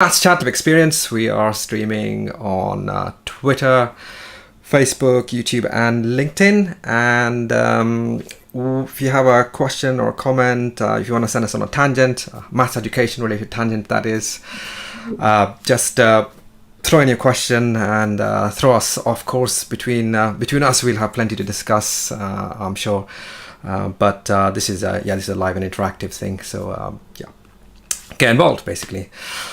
Maths Chat of Experience. We are streaming on Twitter, Facebook, YouTube, and LinkedIn. And if you have a question or a comment, if you want to send us on a tangent, maths education related tangent, that is, just throw in your question and throw us off course. Between us, we'll have plenty to discuss, I'm sure. But this is a live and interactive thing. So get involved basically.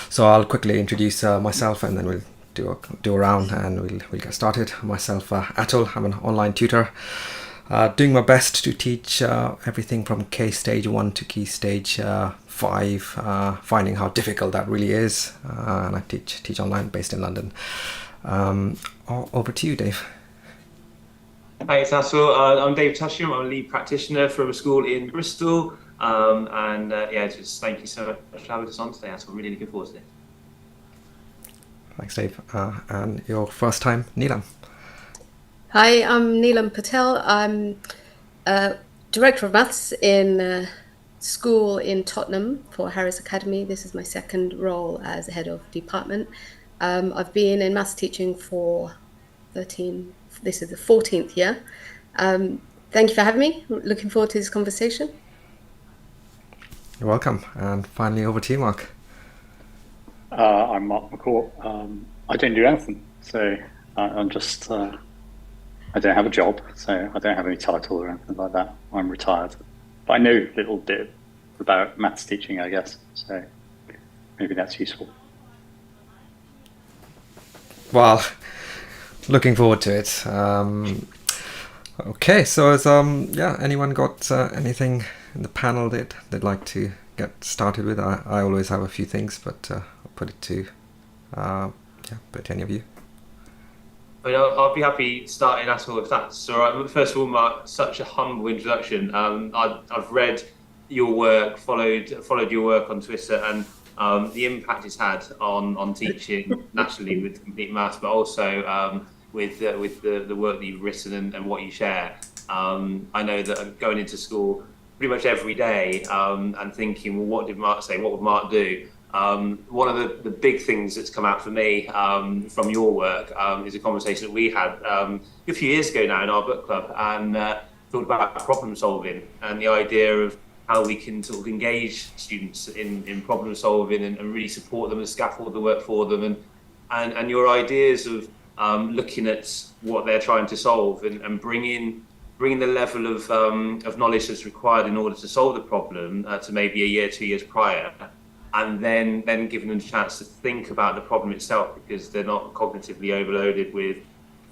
So I'll quickly introduce myself, and then we'll do a round, and we'll get started. Myself, Atul. I'm an online tutor, doing my best to teach everything from K stage 1 to Key stage 5, finding how difficult that really is, and I teach online, based in London. Over to you, Dave. Hi, it's Atul. I'm Dave Tusham. I'm a lead practitioner from a school in Bristol. Just thank you so much for having us on today. I'm really looking forward to it. Thanks, Dave. And your first time, Neelam. Hi, I'm Neelam Patel. I'm Director of Maths in school in Tottenham for Harris Academy. This is my second role as head of department. I've been in maths teaching for this is the 14th year. Thank you for having me. Looking forward to this conversation. You're welcome. And finally, over to you, Mark. I'm Mark McCourt. I don't do anything, so I'm just, I don't have a job, so I don't have any title or anything like that. I'm retired. But I know a little bit about maths teaching, I guess, so maybe that's useful. Well, looking forward to it. Okay, so is anyone got anything in the panel that they'd like to get started with? I always have a few things, but I'll put it to any of you. I'll be happy starting, Atul, if that's all right. First of all, Mark, such a humble introduction. I've read your work, followed your work on Twitter, and the impact it's had on teaching nationally with complete maths, but also with the work that you've written and what you share. I know that I'm going into school pretty much every day and thinking, well, what did Mark say? What would Mark do? One of the big things that's come out for me from your work is a conversation that we had a few years ago now in our book club, and thought about problem solving and the idea of how we can sort of engage students in problem solving and really support them and scaffold the work for them, and your ideas of looking at what they're trying to solve and bringing the level of knowledge that's required in order to solve the problem to maybe a year, 2 years prior, and then giving them a chance to think about the problem itself, because they're not cognitively overloaded with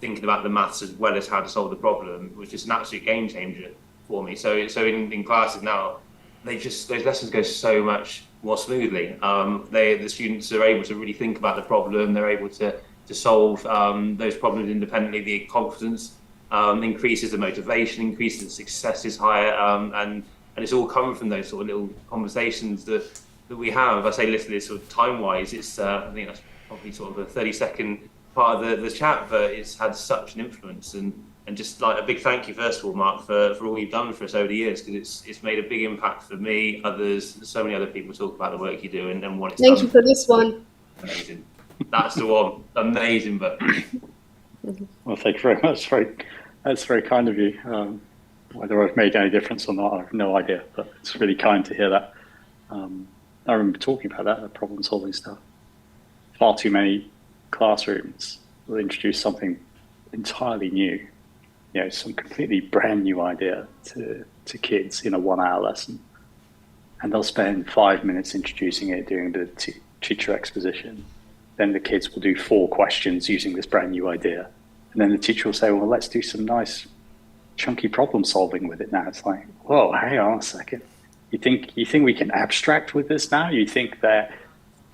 thinking about the maths as well as how to solve the problem, which is an absolute game changer for me. So in classes now, those lessons go so much more smoothly. The students are able to really think about the problem. They're able to solve those problems independently. The confidence increases, the motivation increases, the success is higher, and it's all coming from those sort of little conversations that we have. I say literally, sort of time-wise, it's I think that's probably sort of a 30-second part of the chat, but it's had such an influence, and just like a big thank you, first of all, Mark, for all you've done for us over the years, because it's made a big impact for me, others, so many other people talk about the work you do and what it's done. Thank you for this one. Amazing. That's the one. Amazing book. Well, thank you very much. That's very kind of you. Whether I've made any difference or not, I have no idea, but it's really kind to hear that. I remember talking about that, the problem solving stuff. Far too many classrooms will introduce something entirely new, some completely brand new idea to kids in a 1-hour lesson. And they'll spend 5 minutes introducing it, doing a bit of teacher exposition. Then the kids will do 4 questions using this brand new idea. And then the teacher will say, well, let's do some nice chunky problem solving with it now. It's like, whoa, hang on a second. You think we can abstract with this now? You think that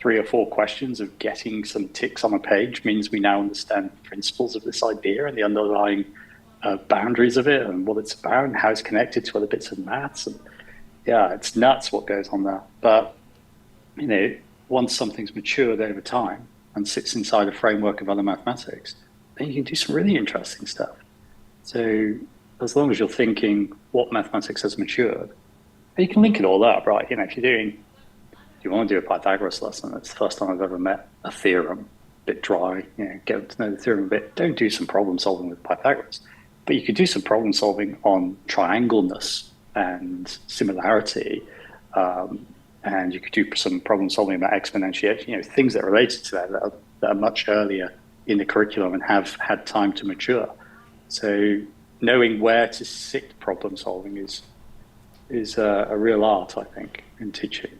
3 or 4 questions of getting some ticks on a page means we now understand the principles of this idea and the underlying boundaries of it and what it's about and how it's connected to other bits of maths? And yeah, it's nuts what goes on there. But, once something's matured over time and sits inside a framework of other mathematics, then you can do some really interesting stuff. So as long as you're thinking what mathematics has matured, you can link it all up, right? If you're doing you want to do a Pythagoras lesson, it's the first time I've ever met a theorem, a bit dry, get to know the theorem a bit. Don't do some problem solving with Pythagoras. But you could do some problem solving on triangleness and similarity, and you could do some problem solving about exponentiation, things that are related to that are much earlier in the curriculum and have had time to mature. So knowing where to sit problem solving is a real art, I think, in teaching,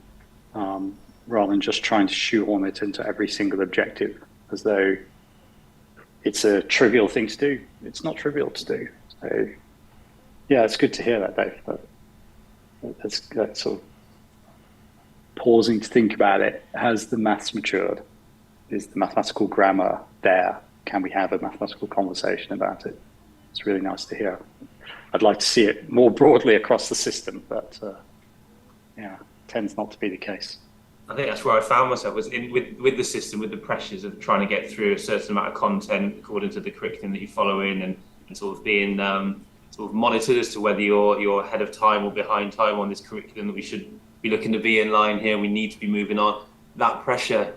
rather than just trying to shoehorn it into every single objective as though it's a trivial thing to do. It's not trivial to do. So, yeah, it's good to hear that, Dave. But that's sort of pausing to think about it. Has the maths matured? Is the mathematical grammar there? Can we have a mathematical conversation about it? It's really nice to hear. I'd like to see it more broadly across the system, but tends not to be the case. I think that's where I found myself, was with the system, with the pressures of trying to get through a certain amount of content according to the curriculum that you follow in, and sort of being sort of monitored as to whether you're ahead of time or behind time on this curriculum that we should be looking to be in line here. We need to be moving on. That pressure,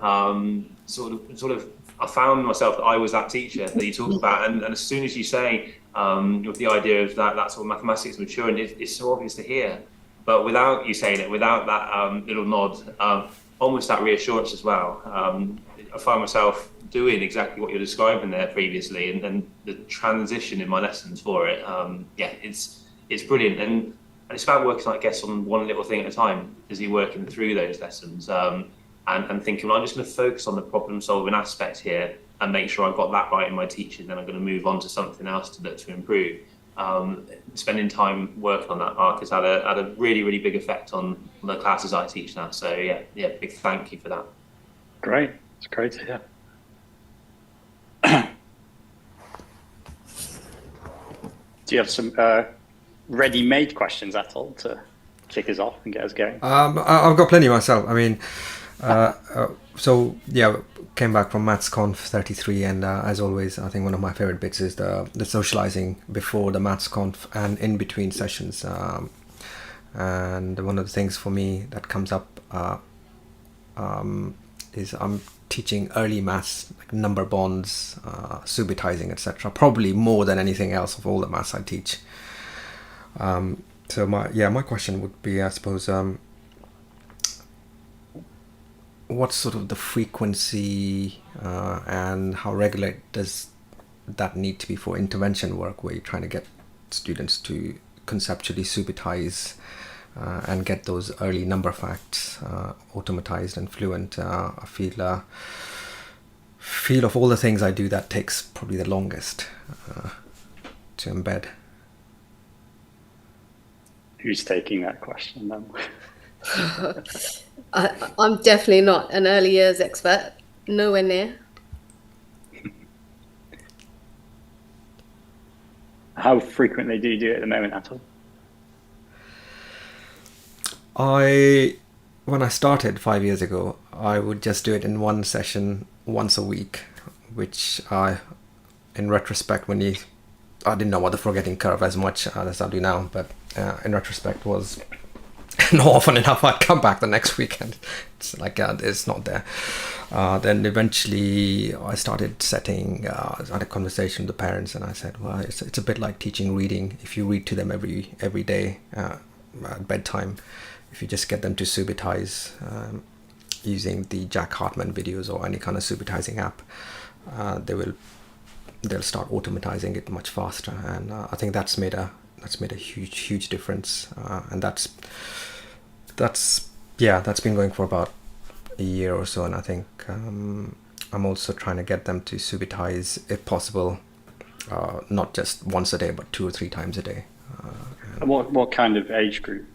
sort of, I found myself that I was that teacher that you talked about, and as soon as you say with the idea of that sort of mathematics maturing, it's so obvious to hear. But without you saying it, without that little nod, almost that reassurance as well, I find myself doing exactly what you're describing there previously, and the transition in my lessons for it, it's brilliant. And it's about working, I guess, on one little thing at a time as you're working through those lessons, and thinking, well, I'm just going to focus on the problem solving aspect here and make sure I've got that right in my teaching, then I'm going to move on to something else to improve. Spending time working on that, Mark, has had a really, really big effect on the classes I teach now. So yeah, big thank you for that. Great. It's great to hear. Do you have some ready-made questions at all to kick us off and get us going? I've got plenty myself. I mean, came back from MathsConf 33, and as always, I think one of my favorite bits is the socializing before the MathsConf and in between sessions. And one of the things for me that comes up is I'm teaching early maths, like number bonds, subitizing, etc. Probably more than anything else of all the maths I teach. So my question would be, I suppose, what's sort of the frequency and how regular does that need to be for intervention work, where you're trying to get students to conceptually subitize and get those early number facts automatized and fluent? I feel of all the things I do, that takes probably the longest to embed. Who's taking that question then? I'm definitely not an early years expert, nowhere near. How frequently do you do it at the moment, Atul? When I started 5 years ago, I would just do it in one session once a week, which in retrospect, I didn't know about the forgetting curve as much as I do now, but in retrospect was not often enough. I'd come back the next weekend. It's like it's not there. Then eventually I started setting. I had a conversation with the parents, and I said, "Well, it's a bit like teaching reading. If you read to them every day at bedtime, if you just get them to subitize using the Jack Hartman videos or any kind of subitizing app, they'll start automatizing it much faster." And I think that's made a huge difference, and that's been going for about a year or so. And I think I'm also trying to get them to subitize, if possible, not just once a day but 2 or 3 times a day. And what kind of age group?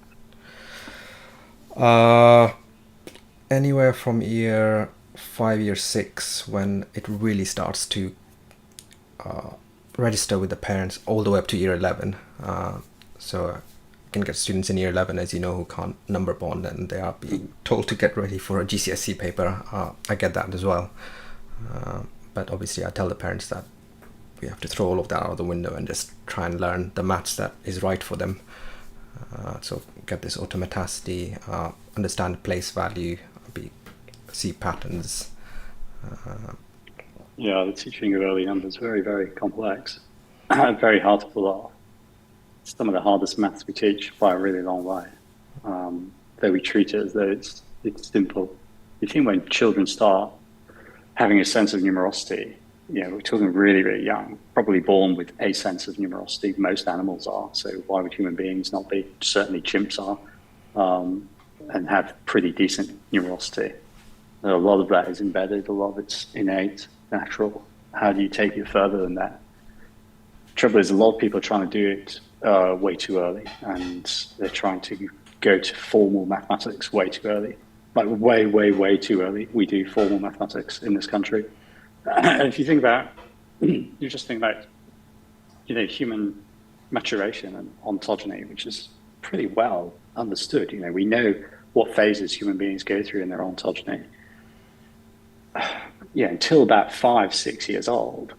Anywhere from year 5, year 6, when it really starts to register with the parents, all the way up to year 11. So you can get students in year 11, as you know, who can't number bond, and they are being told to get ready for a GCSE paper. I get that as well. But obviously I tell the parents that we have to throw all of that out of the window and just try and learn the maths that is right for them. So get this automaticity, understand place value, see patterns. Yeah, the teaching of early numbers is very, very complex. Very hard to pull off. Some of the hardest maths we teach by a really long way. Though we treat it as though it's simple. You think when children start having a sense of numerosity, we're talking really, really young, probably born with a sense of numerosity. Most animals are, so why would human beings not be? Certainly chimps are, and have pretty decent numerosity. A lot of that is embedded, a lot of it's innate, natural. How do you take it further than that? Trouble is, a lot of people are trying to do it way too early, and they're trying to go to formal mathematics way too early. Like way, way, way too early. We do formal mathematics in this country. And if you think about, you just think about, human maturation and ontogeny, which is pretty well understood. We know what phases human beings go through in their ontogeny. Until about 5, 6 years old,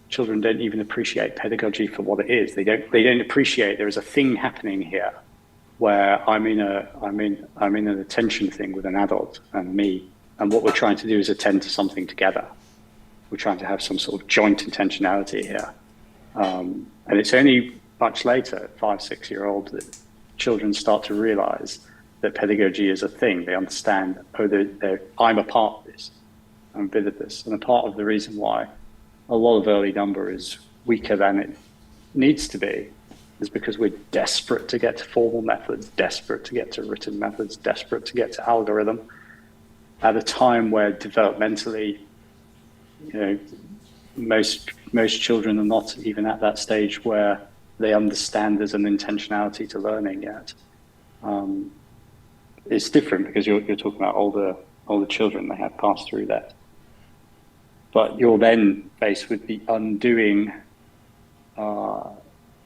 children don't even appreciate pedagogy for what it is. They don't appreciate there is a thing happening here where I'm in an attention thing with an adult and me, and what we're trying to do is attend to something together. We're trying to have some sort of joint intentionality here. And it's only much later, 5, 6 year old, that children start to realize that pedagogy is a thing. They understand, I'm a part of this, I'm a bit of this. And a part of the reason why a lot of early number is weaker than it needs to be is because we're desperate to get to formal methods, desperate to get to written methods, desperate to get to algorithm at a time where developmentally, most children are not even at that stage where they understand there's an intentionality to learning yet. It's different because you're talking about older children, they have passed through that. But you're then faced with the undoing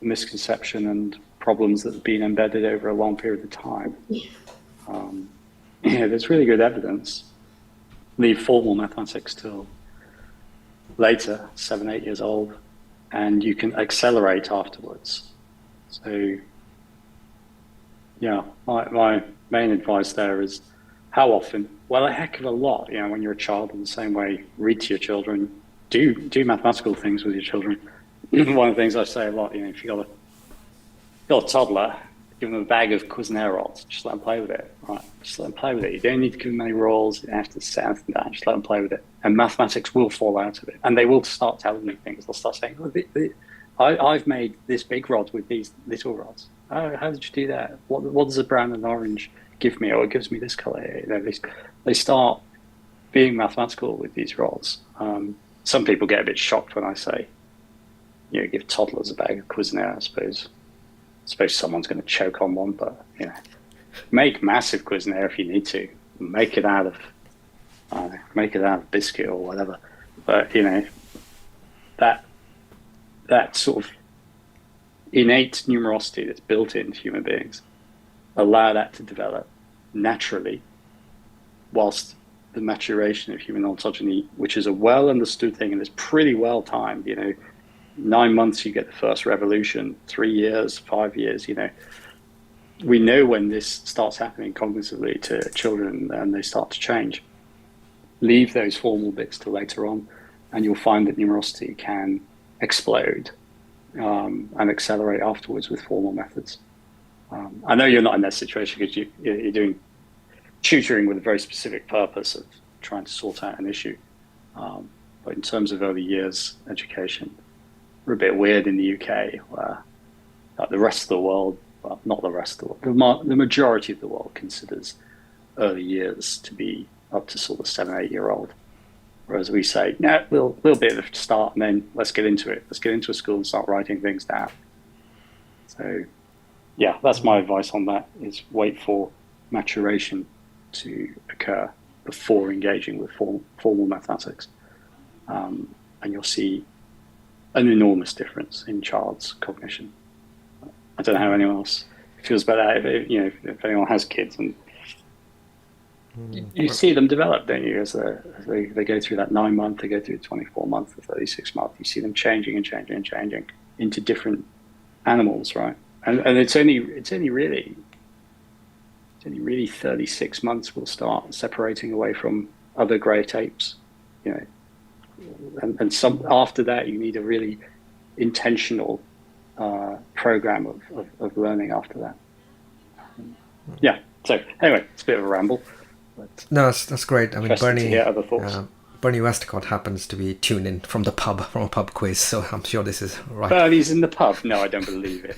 misconception and problems that have been embedded over a long period of time. There's really good evidence. Leave formal mathematics till later, 7, 8 years old, and you can accelerate afterwards. So, my main advice there is how often? Well, a heck of a lot. When you're a child, in the same way, read to your children, do mathematical things with your children. One of the things I say a lot, if you've got a toddler, give them a bag of Cuisinart rolls, just let them play with it, right? Just let them play with it. You don't need to give them any rolls, you don't have to set anything down, just let them play with it. And mathematics will fall out of it. And they will start telling me things. They'll start saying, I've made this big rod with these little rods. Oh, how did you do that? What does a brown and orange give me? Or it gives me this color. They start being mathematical with these rods. Some people get a bit shocked when I say, give toddlers a bag of Cuisinart. I suppose someone's going to choke on one, but make massive Cuisinart if you need to. Make it out of biscuit or whatever. But that sort of innate numerosity that's built into human beings, allow that to develop naturally, whilst the maturation of human ontogeny, which is a well understood thing and is pretty well timed. 9 months you get the first revolution, 3 years, 5 years. We know when this starts happening cognitively to children and they start to change. Leave those formal bits till later on, and you'll find that numerosity can explode and accelerate afterwards with formal methods. I know you're not in that situation because you're doing tutoring with a very specific purpose of trying to sort out an issue. But in terms of early years education, we're a bit weird in the UK where the rest of the world, well, not the rest of the world, the majority of the world considers early years to be up to sort of 7, 8 year old. Whereas we say, no, we'll be at the start and then let's get into it. Let's get into a school and start writing things down. So yeah, that's my advice on that, is wait for maturation to occur before engaging with formal mathematics. And you'll see an enormous difference in child's cognition. I don't know how anyone else feels about that. If anyone has kids, and you see them develop, don't you? As they go through that 9 month, they go through the 24 month, the 36 month. You see them changing and changing and changing into different animals, right? And it's only really only really 36 months we'll start separating away from other great apes, and some after that you need a really intentional program of learning after that. Yeah. So anyway, it's a bit of a ramble. But no, that's great. I mean, Bernie Westcott happens to be tuned in from a pub quiz, so I'm sure this is right. Bernie's in the pub? No, I don't believe it.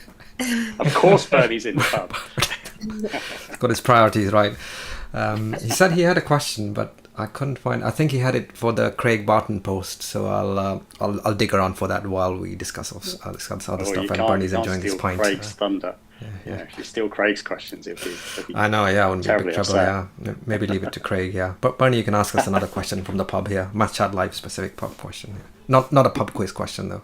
Of course Bernie's in the pub. He's got his priorities right. He said he had a question, but I couldn't find. I think he had it for the Craig Barton post, so I'll dig around for that while we discuss other stuff. And Bernie's enjoying his pint. Craig's thunder. Yeah. If you steal Craig's questions, it'd be I know, yeah, it wouldn't be big trouble. Yeah, maybe leave it to Craig. Yeah, but Bernie, you can ask us another question from the pub here. Math Chat Live specific pub question. Not a pub quiz question though.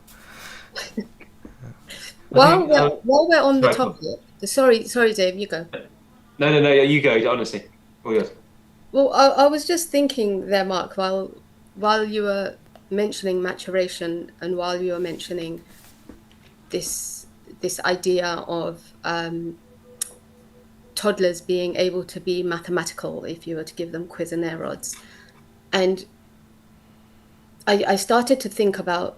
While we're on the topic, sorry, Dave, you go. No, you go. Honestly, all yours. Well, I was just thinking there, Mark, while you were mentioning maturation and while you were mentioning this idea of toddlers being able to be mathematical if you were to give them Cuisenaire rods, and I started to think about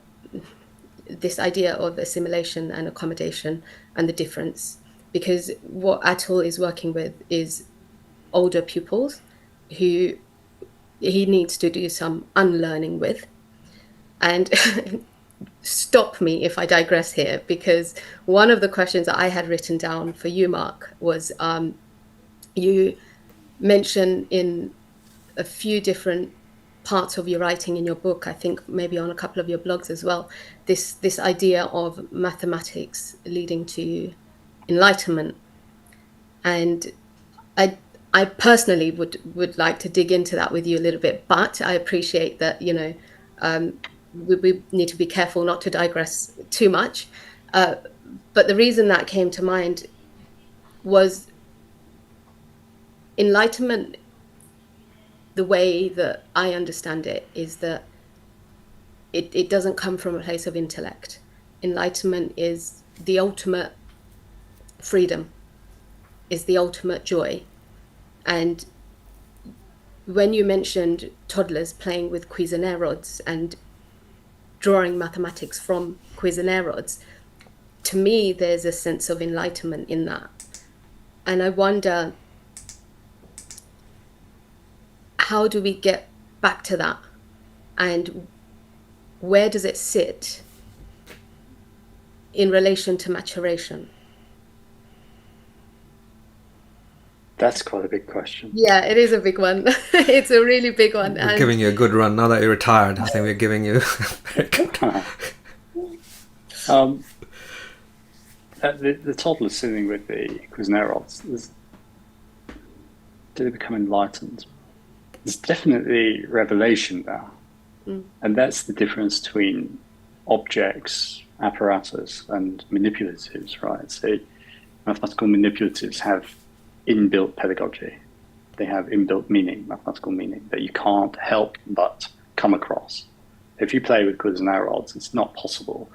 this idea of assimilation and accommodation and the difference, because what Atul is working with is older pupils who he needs to do some unlearning with. And stop me if I digress here, because one of the questions that I had written down for you, Mark, was you mention in a few different parts of your writing in your book, I think maybe on a couple of your blogs as well, this idea of mathematics leading to enlightenment. And I personally would like to dig into that with you a little bit, but I appreciate that, we need to be careful not to digress too much. But the reason that came to mind was enlightenment. The way that I understand it is that it doesn't come from a place of intellect. Enlightenment is the ultimate freedom, is the ultimate joy. And when you mentioned toddlers playing with Cuisenaire rods and drawing mathematics from Cuisenaire rods, to me, there's a sense of enlightenment in that. And I wonder, how do we get back to that? And where does it sit in relation to maturation? That's quite a big question. Yeah, it is a big one. It's a really big one. We're giving you a good run. Now that you're retired, I think we're giving you very good. The toddlers sitting with the Cuisenaire rods, do they become enlightened? There's definitely revelation there. And that's the difference between objects, apparatus, and manipulatives, right? So mathematical manipulatives have inbuilt pedagogy. They have inbuilt meaning, mathematical meaning, that you can't help but come across. If you play with Cuisenaire rods, it's not possible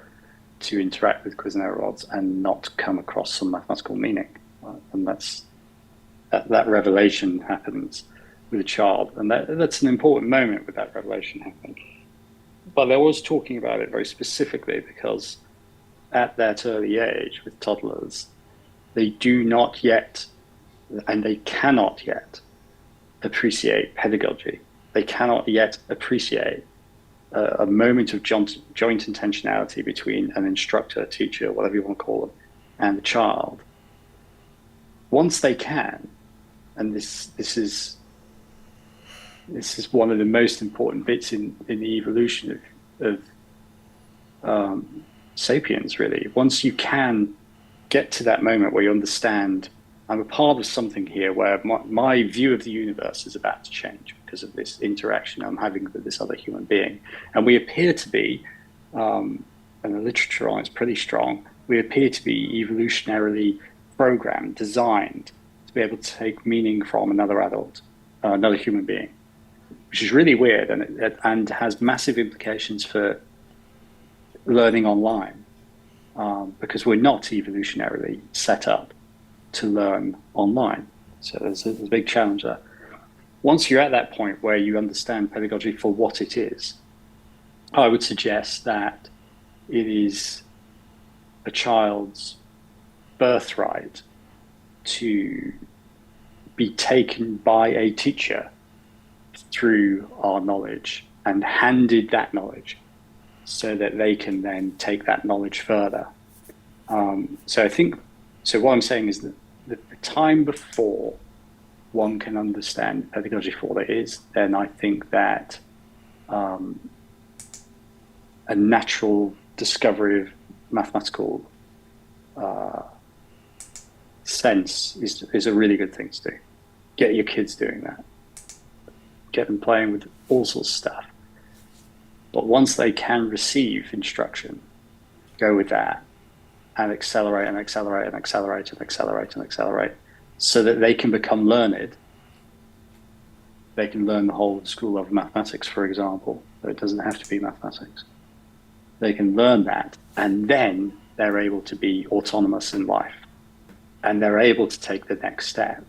to interact with Cuisenaire rods and not come across some mathematical meaning. Right? And that revelation happens with a child, and that's an important moment with that revelation happening. But I was talking about it very specifically because at that early age with toddlers, they do not yet, and they cannot yet, appreciate pedagogy. They cannot yet appreciate a moment of joint intentionality between an instructor, teacher, whatever you want to call them, and the child. Once they can, and this is one of the most important bits in the evolution of sapiens, really. Once you can get to that moment where you understand, I'm a part of something here where my view of the universe is about to change because of this interaction I'm having with this other human being. And we appear to be, and the literature on it's pretty strong, we appear to be evolutionarily programmed, designed to be able to take meaning from another adult, another human being, which is really weird, and has massive implications for learning online, because we're not evolutionarily set up to learn online. So there's a big challenge there. Once you're at that point where you understand pedagogy for what it is, I would suggest that it is a child's birthright to be taken by a teacher through our knowledge and handed that knowledge so that they can then take that knowledge further. So what I'm saying is that the time before one can understand pedagogy for what it is, then I think that a natural discovery of mathematical sense is a really good thing to do. Get your kids doing that. Get them playing with all sorts of stuff. But once they can receive instruction, go with that and accelerate and accelerate and accelerate and accelerate and accelerate so that they can become learned. They can learn the whole school of mathematics, for example, but it doesn't have to be mathematics. They can learn that, and then they're able to be autonomous in life, and they're able to take the next step.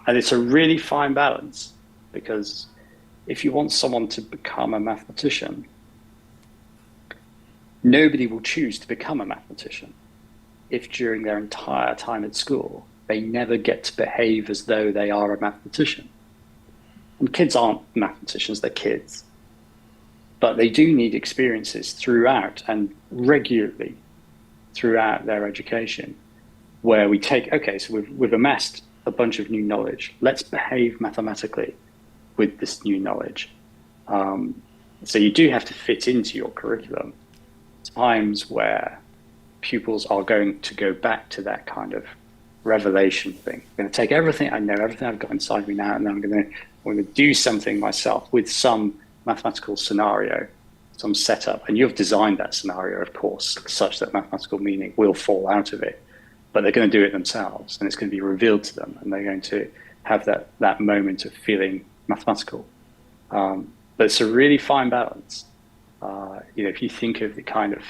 And it's a really fine balance, because if you want someone to become a mathematician, nobody will choose to become a mathematician if during their entire time at school they never get to behave as though they are a mathematician. And kids aren't mathematicians, they're kids. But they do need experiences throughout and regularly throughout their education where we take, okay, so we've amassed a bunch of new knowledge. Let's behave mathematically with this new knowledge. So you do have to fit into your curriculum times where pupils are going to go back to that kind of revelation thing. I'm going to take everything I know, everything I've got inside me now, and I'm going to do something myself with some mathematical scenario, some setup. And you've designed that scenario, of course, such that mathematical meaning will fall out of it. But they're going to do it themselves, and it's going to be revealed to them, and they're going to have that moment of feeling mathematical. But it's a really fine balance. If you think of the kind of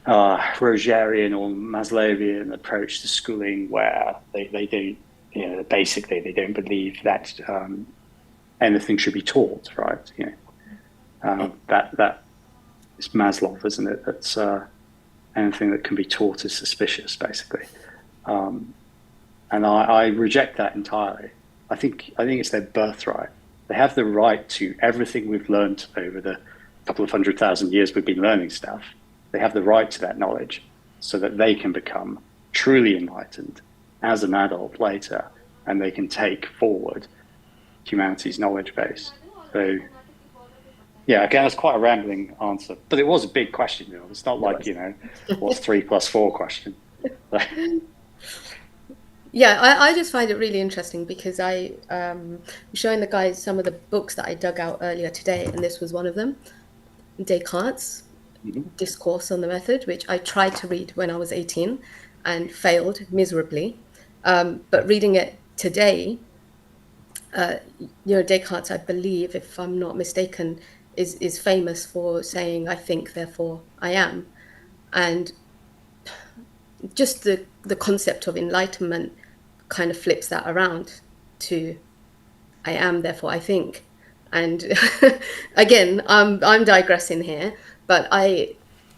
Rogerian or Maslowian approach to schooling, where they don't, basically they don't believe that anything should be taught, right? That is Maslow, isn't it? That's anything that can be taught is suspicious, basically. And I reject that entirely. I think it's their birthright. They have the right to everything we've learned over the couple of 100,000 years we've been learning stuff. They have the right to that knowledge so that they can become truly enlightened as an adult later, and they can take forward humanity's knowledge base. So, yeah, again, that's quite a rambling answer, but it was a big question. It's not like, what's 3 + 4 question. Yeah, I just find it really interesting because I was showing the guys some of the books that I dug out earlier today, and this was one of them, Descartes' Discourse on the Method, which I tried to read when I was 18 and failed miserably. But reading it today, Descartes, I believe, if I'm not mistaken, is famous for saying, "I think, therefore I am." And just the concept of enlightenment kind of flips that around to "I am, therefore I think." And again, I'm digressing here, but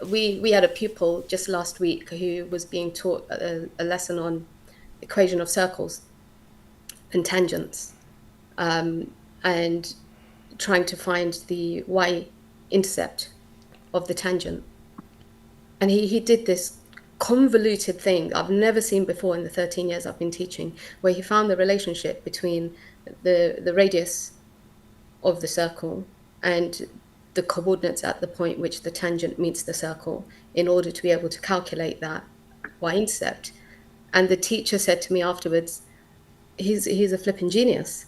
we had a pupil just last week who was being taught a lesson on equation of circles and tangents, and trying to find the y-intercept of the tangent. And he did this convoluted thing I've never seen before in the 13 years I've been teaching, where he found the relationship between the radius of the circle and the coordinates at the point which the tangent meets the circle in order to be able to calculate that y-intercept. And the teacher said to me afterwards, he's a flipping genius.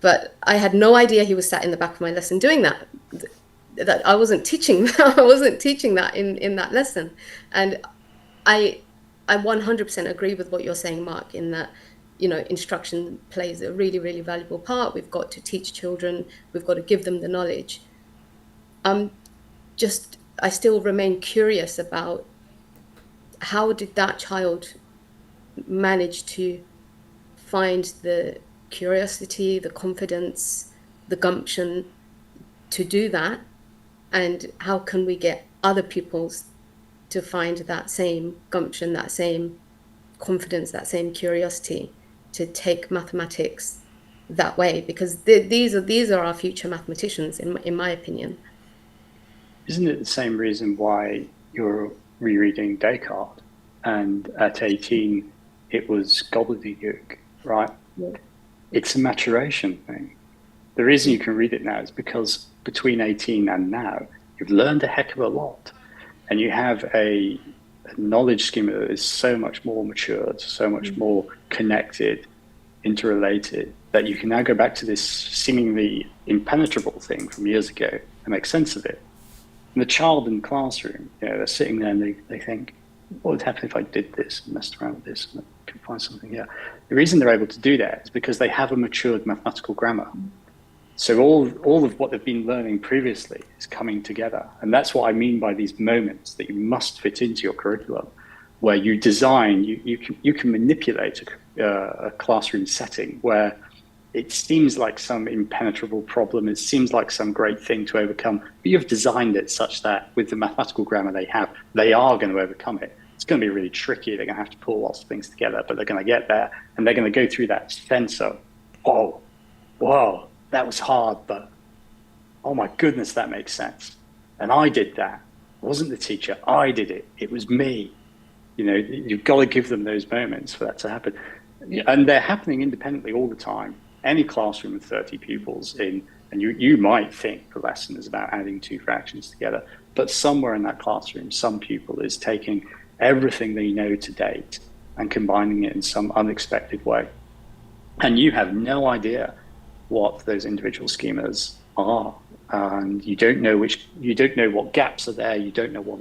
But I had no idea he was sat in the back of my lesson doing that. That I wasn't teaching that in that lesson. And I 100% agree with what you're saying, Mark, in that, instruction plays a really, really valuable part. We've got to teach children. We've got to give them the knowledge. I still remain curious about how did that child manage to find the curiosity, the confidence, the gumption to do that? And how can we get other pupils to find that same gumption, that same confidence, that same curiosity to take mathematics that way? Because these are our future mathematicians, in my opinion. Isn't it the same reason why you're rereading Descartes and at 18 it was gobbledygook, right? Yeah. It's a maturation thing. The reason you can read it now is because between 18 and now, you've learned a heck of a lot, and you have a knowledge schema that is so much more matured, so much more connected, interrelated, that you can now go back to this seemingly impenetrable thing from years ago and make sense of it. And the child in the classroom, they're sitting there and they think, what would happen if I did this and messed around with this and I could find something here? The reason they're able to do that is because they have a matured mathematical grammar. So all of what they've been learning previously is coming together. And that's what I mean by these moments that you must fit into your curriculum, where you design, you can manipulate a classroom setting where it seems like some impenetrable problem, it seems like some great thing to overcome, but you've designed it such that with the mathematical grammar they have, they are going to overcome it. It's going to be really tricky. They're going to have to pull lots of things together, but they're going to get there, and they're going to go through that sense of, oh, whoa, that was hard, but oh my goodness, that makes sense. And I did that. It wasn't the teacher. I did it. It was me. You've got to give them those moments for that to happen. And they're happening independently all the time. Any classroom with 30 pupils in, and you might think the lesson is about adding two fractions together, but somewhere in that classroom, some pupil is taking everything they know to date and combining it in some unexpected way. And you have no idea what those individual schemas are, and you don't know what gaps are there. You don't know what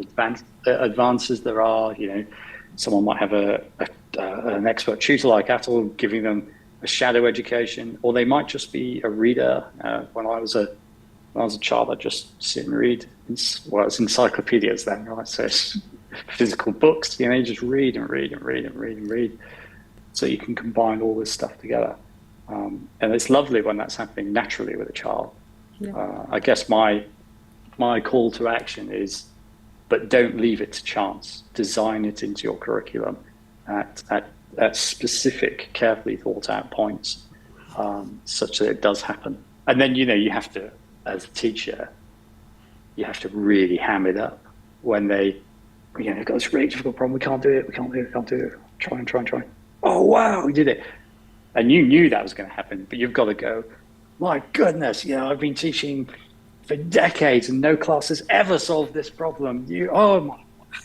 advances there are. Someone might have an expert tutor like Atul giving them a shadow education, or they might just be a reader. When I was a child, I'd just sit and read. It's encyclopedias then, right? So it's physical books. You just read and read and read and read and read, so you can combine all this stuff together. And it's lovely when that's happening naturally with a child. Yeah. I guess my call to action is, but don't leave it to chance. Design it into your curriculum at specific, carefully thought out points, such that it does happen. And then, you have to, as a teacher, you have to really ham it up when they've got this really difficult problem. We can't do it. Try. Oh, wow, we did it. And you knew that was going to happen, but you've got to go, my goodness, I've been teaching for decades and no class has ever solved this problem.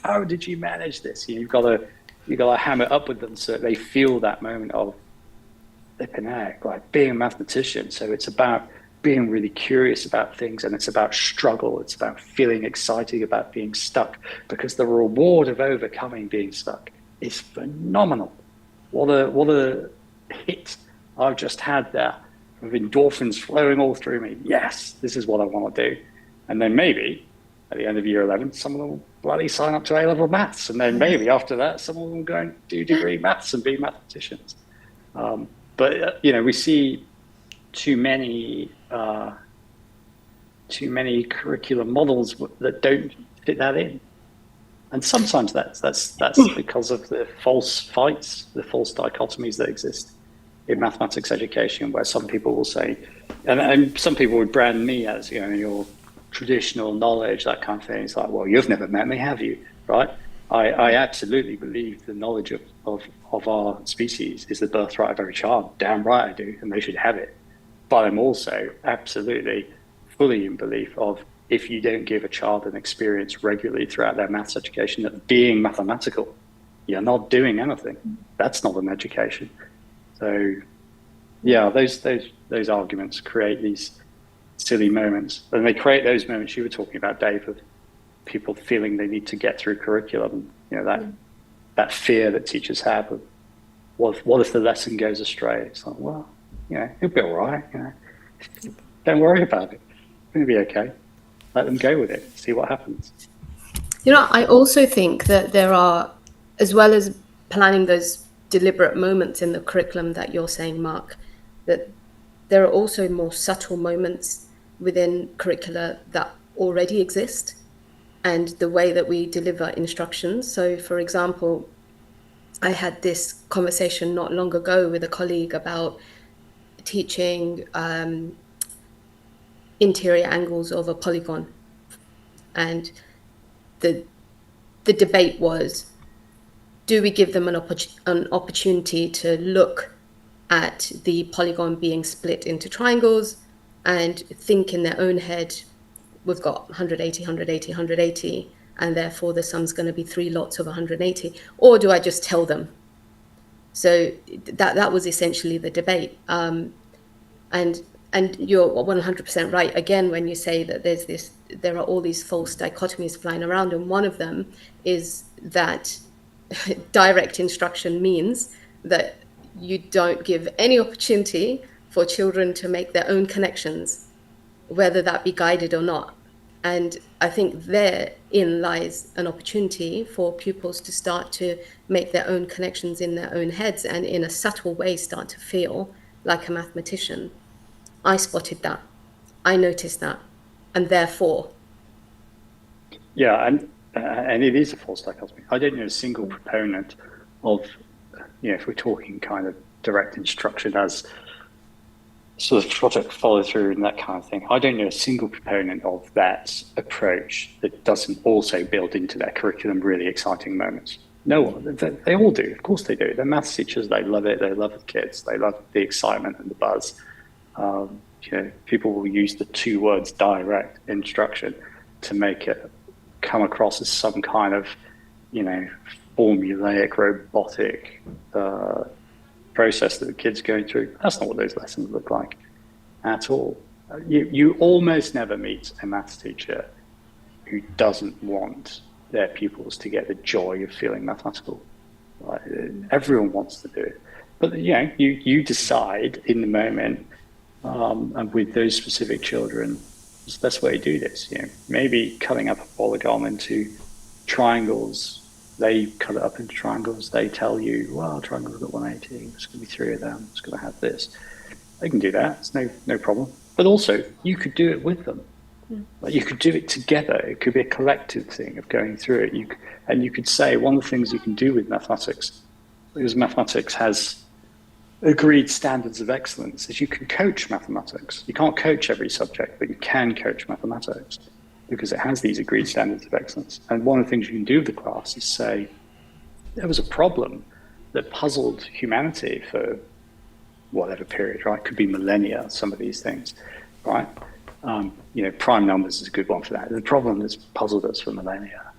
How did you manage this? You've got to ham it up with them so they feel that moment of flipping heck, like being a mathematician. So it's about being really curious about things, and it's about struggle. It's about feeling excited about being stuck, because the reward of overcoming being stuck is phenomenal. What a hit I've just had there of endorphins flowing all through me. Yes, this is what I want to do. And then maybe at the end of year 11, some of them will bloody sign up to A-level maths. And then maybe after that, some of them will go and do degree maths and be mathematicians. But we see too many curriculum models that don't fit that in. And sometimes that's because of the false fights, the false dichotomies that exist in mathematics education, where some people will say, and some people would brand me as, your traditional knowledge, that kind of thing. It's like, well, you've never met me, have you? Right? I absolutely believe the knowledge of our species is the birthright of every child. Damn right I do, and they should have it. But I'm also absolutely fully in belief of, if you don't give a child an experience regularly throughout their maths education of being mathematical, you're not doing anything. That's not an education. So, those arguments create these silly moments, and they create those moments you were talking about, Dave, of people feeling they need to get through curriculum. That fear that teachers have of, what if the lesson goes astray? It's like, well, it'll be all right. Don't worry about it. It's going to be okay. Let them go with it. See what happens. I also think that there are, as well as planning those deliberate moments in the curriculum that you're saying, Mark, that there are also more subtle moments within curricula that already exist and the way that we deliver instructions. So, for example, I had this conversation not long ago with a colleague about teaching interior angles of a polygon. And the debate was, do we give them an opportunity to look at the polygon being split into triangles and think in their own head, we've got 180, 180, 180, and therefore the sum's going to be 3 lots of 180, or do I just tell them? So that was essentially the debate. And you're 100% right again when you say that there are all these false dichotomies flying around, and one of them is that direct instruction means that you don't give any opportunity for children to make their own connections, whether that be guided or not. And I think therein lies an opportunity for pupils to start to make their own connections in their own heads and in a subtle way start to feel like a mathematician. I spotted that. I noticed that. And therefore. Yeah, and it is a false dichotomy. I don't know a single proponent of, if we're talking kind of direct instruction as sort of project follow through and that kind of thing, I don't know a single proponent of that approach that doesn't also build into their curriculum really exciting moments. No one, they all do. Of course they do. They're maths teachers. They love it. They love the kids. They love the excitement and the buzz. People will use the 2 words direct instruction to make it come across as some kind of, formulaic, robotic process that the kids are going through. That's not what those lessons look like at all. You almost never meet a maths teacher who doesn't want their pupils to get the joy of feeling mathematical. Right? Everyone wants to do it. But you decide in the moment, and with those specific children, it's the best way to do this. Maybe cutting up a polygon into triangles. They cut it up into triangles. They tell you, well, triangle's got 180. There's going to be 3 of them. It's going to have this. They can do that. It's no problem. But also, you could do it with them. Like, you could do it together. It could be a collective thing of going through it. You could say one of the things you can do with mathematics, because mathematics has agreed standards of excellence, is you can coach mathematics. You can't coach every subject, but you can coach mathematics because it has these agreed standards of excellence. And one of the things you can do with the class is say, there was a problem that puzzled humanity for whatever period, right? Could be millennia, some of these things, right? Prime numbers is a good one for that. The problem that's puzzled us for millennia.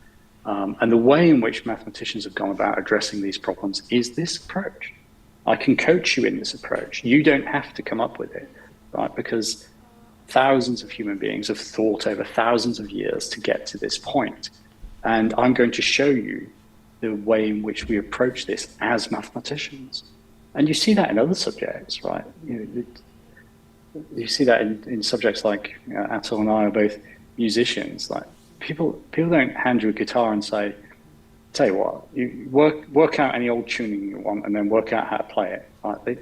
And the way in which mathematicians have gone about addressing these problems is this approach. I can coach you in this approach. You don't have to come up with it, right? Because thousands of human beings have thought over thousands of years to get to this point. And I'm going to show you the way in which we approach this as mathematicians. And you see that in other subjects, right? You see that in subjects like Atul and I are both musicians. Like people don't hand you a guitar and say, tell you what, you work out any old tuning you want and then work out how to play it. Right?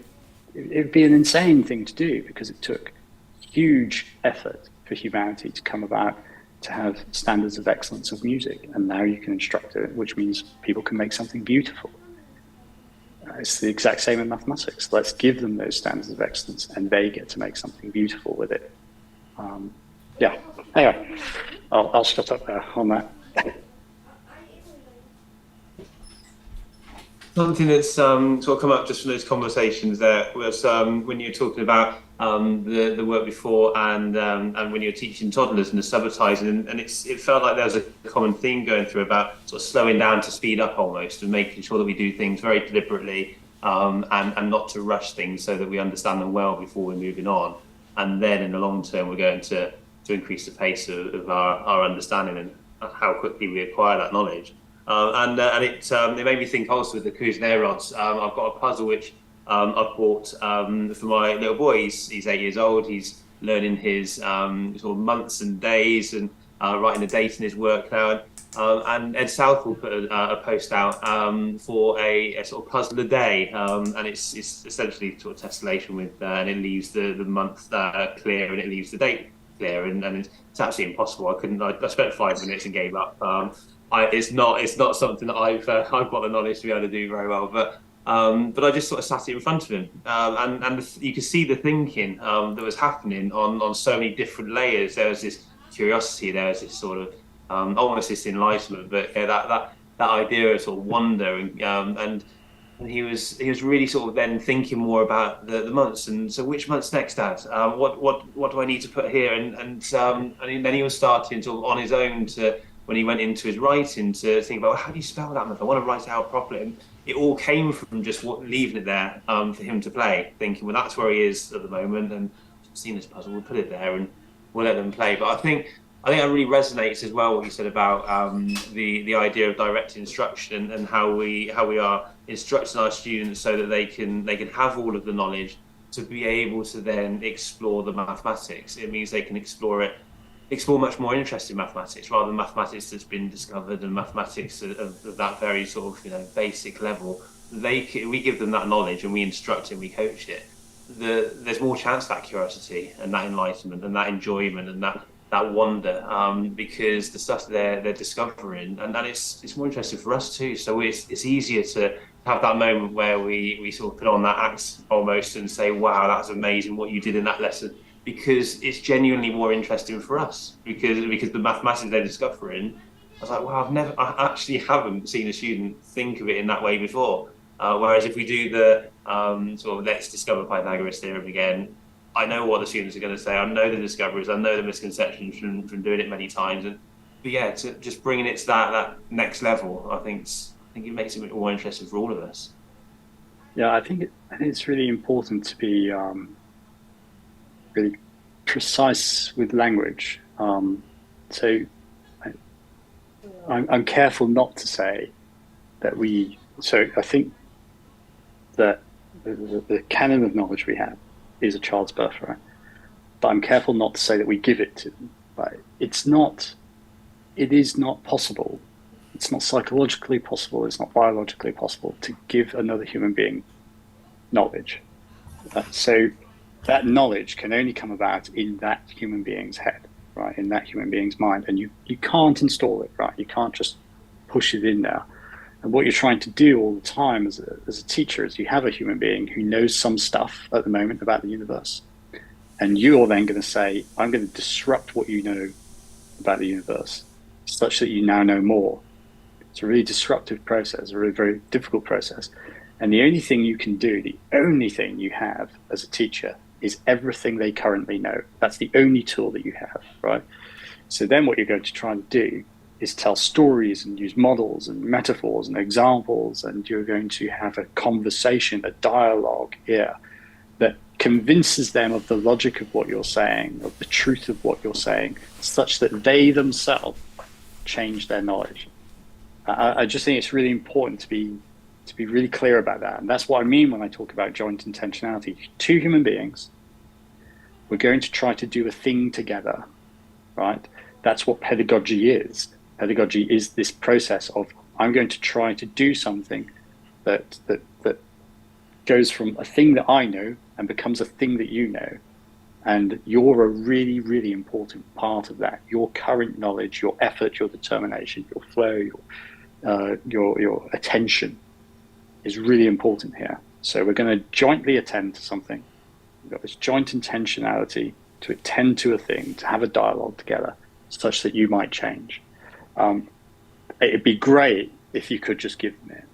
It'd be an insane thing to do because it took huge effort for humanity to come about to have standards of excellence of music. And now you can instruct it, which means people can make something beautiful. It's the exact same in mathematics. Let's give them those standards of excellence and they get to make something beautiful with it. Anyway, I'll shut up there on that. Something that's sort of come up just from those conversations there was when you were talking about the work before and when you were teaching toddlers and the subitizing, and it felt like there was a common theme going through about sort of slowing down to speed up almost and making sure that we do things very deliberately and not to rush things so that we understand them well before we're moving on. And then in the long term, we're going to increase the pace of our understanding and how quickly we acquire that knowledge. And it made me think also with the Cuisenaire rods. I've got a puzzle which I've bought for my little boy. He's 8 years old. He's learning his sort of months and days and writing a date in his work now. And Ed Southall put a post out for a sort of puzzle a day, and it's essentially sort of tessellation with, and it leaves the month clear and it leaves the date clear, and it's absolutely impossible. I spent 5 minutes and gave up. It's not something that I've got the knowledge to be able to do very well, but I just sort of sat it in front of him, and you could see the thinking that was happening on so many different layers. There was this curiosity, there was this sort of almost this enlightenment, but that idea of sort of wonder, and he was really sort of then thinking more about the months, and so which month's next, Dad? What do I need to put here? And then he was starting sort of on his own to, when he went into his writing, to think about, well, how do you spell that month? I want to write it out properly. And it all came from just leaving it there for him to play, thinking, well, that's where he is at the moment, and I've seen this puzzle, we'll put it there and we'll let them play. But I think that really resonates as well what you said about the idea of direct instruction, and how we are instructing our students so that they can have all of the knowledge to be able to then explore the mathematics. It means they can explore much more interesting mathematics, rather than mathematics that's been discovered and mathematics of that very sort of basic level. We give them that knowledge and we instruct it and we coach it. There's more chance of that curiosity and that enlightenment and that enjoyment and that wonder, because the stuff they're discovering, and it's more interesting for us too. So it's easier to have that moment where we sort of put on that act almost and say, wow, that's amazing what you did in that lesson, because it's genuinely more interesting for us, because the mathematics they're discovering, I was like, wow, I actually haven't seen a student think of it in that way before. Whereas if we do the sort of let's discover Pythagoras theorem again, I know what the students are going to say. I know the discoveries. I know the misconceptions from doing it many times. But yeah, just bringing it to that next level, I think it makes it more interesting for all of us. Yeah, I think it's really important to be really precise with language. So I'm careful not to say that we. So I think that the canon of knowledge we have is a child's birthright, but I'm careful not to say that we give it to them. Right? It is not possible. It's not psychologically possible. It's not biologically possible to give another human being knowledge. So that knowledge can only come about in that human being's head, right? In that human being's mind, and you can't install it, right? You can't just push it in there. And what you're trying to do all the time as a teacher is you have a human being who knows some stuff at the moment about the universe. And you're then going to say, I'm going to disrupt what you know about the universe such that you now know more. It's a really disruptive process, a really very difficult process. And the only thing you can do, the only thing you have as a teacher is everything they currently know. That's the only tool that you have, right? So then what you're going to try and do is tell stories and use models and metaphors and examples, and you're going to have a conversation, a dialogue here that convinces them of the logic of what you're saying, of the truth of what you're saying, such that they themselves change their knowledge. I just think it's really important to be really clear about that, and that's what I mean when I talk about joint intentionality. Two human beings, we're going to try to do a thing together, right? That's what pedagogy is. Pedagogy is this process of I'm going to try to do something that goes from a thing that I know and becomes a thing that you know, and you're a really, really important part of that. Your current knowledge, your effort, your determination, your flow, your attention is really important here. So we're going to jointly attend to something. We've got this joint intentionality to attend to a thing, to have a dialogue together, such that you might change. It'd be great if you could just give them it.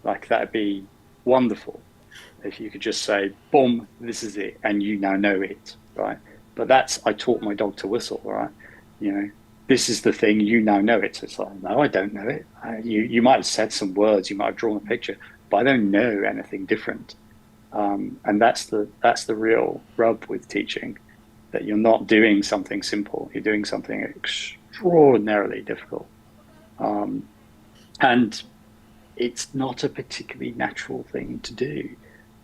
Like, that'd be wonderful if you could just say, boom, this is it, and you now know it, right? But I taught my dog to whistle, right? This is the thing, you now know it. So it's like, no, I don't know it. You might have said some words, you might have drawn a picture, but I don't know anything different. And that's the real rub with teaching, that you're not doing something simple, you're doing something extraordinarily difficult. And it's not a particularly natural thing to do.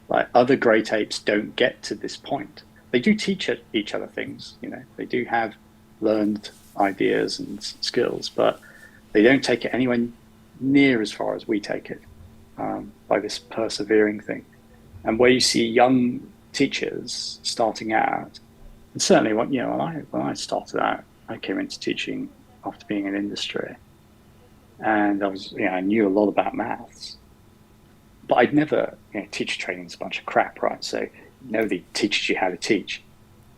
Like, other great apes don't get to this point. They do teach each other things, they do have learned ideas and skills, but They don't take it anywhere near as far as we take it, by this persevering thing. And where you see young teachers starting out, and certainly when I started out, I came into teaching after being in industry, and I knew a lot about maths, but I'd never, teacher training's a bunch of crap, right? So nobody teaches you how to teach.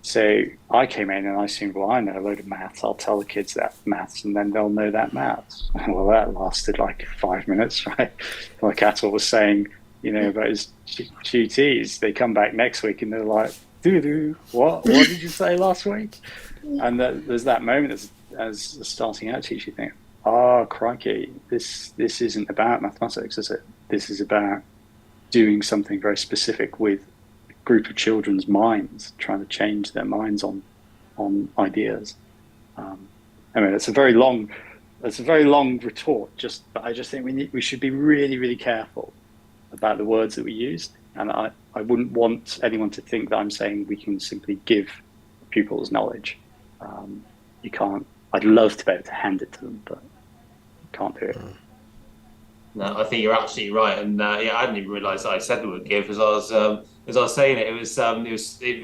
So I came in and I assumed, well, I know a load of maths. I'll tell the kids that maths, and then they'll know that maths. Well, that lasted like 5 minutes, right? Like Atul was saying, about his GTs. They come back next week and they're like, what did you say last week? And there's that moment as a starting out teacher, you think, oh, crikey, this isn't about mathematics, is it? This is about doing something very specific with a group of children's minds, trying to change their minds on ideas. It's a very long retort. But I just think we should be really, really careful about the words that we use. And I wouldn't want anyone to think that I'm saying we can simply give pupils knowledge. You can't. I'd love to be able to hand it to them, but you can't do it. No, I think you're absolutely right, and I didn't even realise that I said the word "give" as I was saying it. It was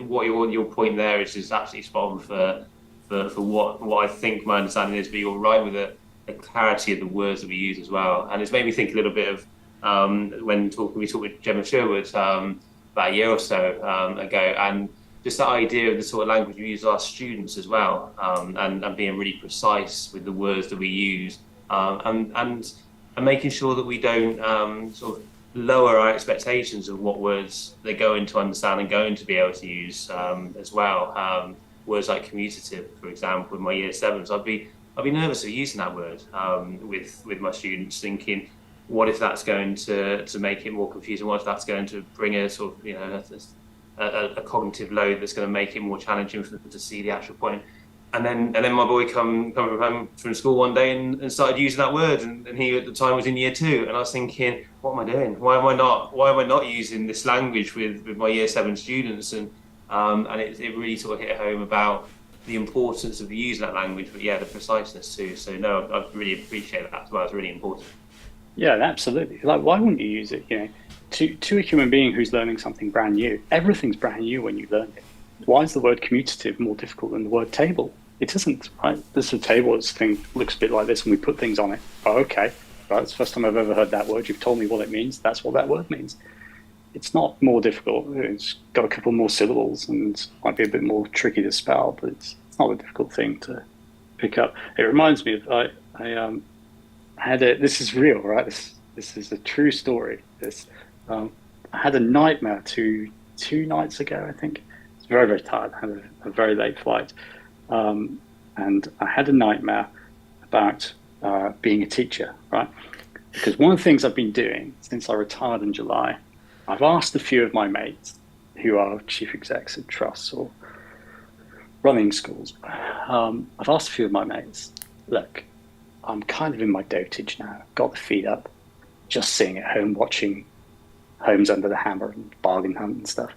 what your point there is just absolutely spot on for what I think my understanding is. But you're right with the clarity of the words that we use as well, and it's made me think a little bit of when we talked with Gemma Sherwood about a year or so ago, and just that idea of the sort of language we use with our students as well, and being really precise with the words that we use, and making sure that we don't sort of lower our expectations of what words they're going to understand and going to be able to use as well. Words like commutative, for example, with my year 7s, I'd be nervous of using that word with my students, thinking, what if that's going to make it more confusing? What if that's going to bring a sort of a cognitive load that's going to make it more challenging for them to see the actual point? And then my boy come home from school one day and started using that word, and he at the time was in year 2, and I was thinking, what am I doing? Why am I not using this language with my year 7 students? And it really sort of hit home about the importance of using that language, but the preciseness too. So no, I really appreciate that as well. It's really important. Yeah, absolutely. Like, why wouldn't you use it? To a human being who's learning something brand new, everything's brand new when you learn it. Why is the word commutative more difficult than the word table? It isn't, right? This is a table. This thing looks a bit like this, and we put things on it. Oh, okay. Right, it's the first time I've ever heard that word. You've told me what it means. That's what that word means. It's not more difficult. It's got a couple more syllables and might be a bit more tricky to spell, but it's not a difficult thing to pick up. It reminds me of I had this is real, right? This is a true story. I had a nightmare two nights ago, I think. I was very, very tired. I had a very late flight. And I had a nightmare about being a teacher, right? Because one of the things I've been doing since I retired in July, I've asked a few of my mates who are chief execs of trusts or running schools. I've asked a few of my mates, look, I'm kind of in my dotage now, got the feet up, just sitting at home watching Homes Under the Hammer and Bargain Hunt and stuff,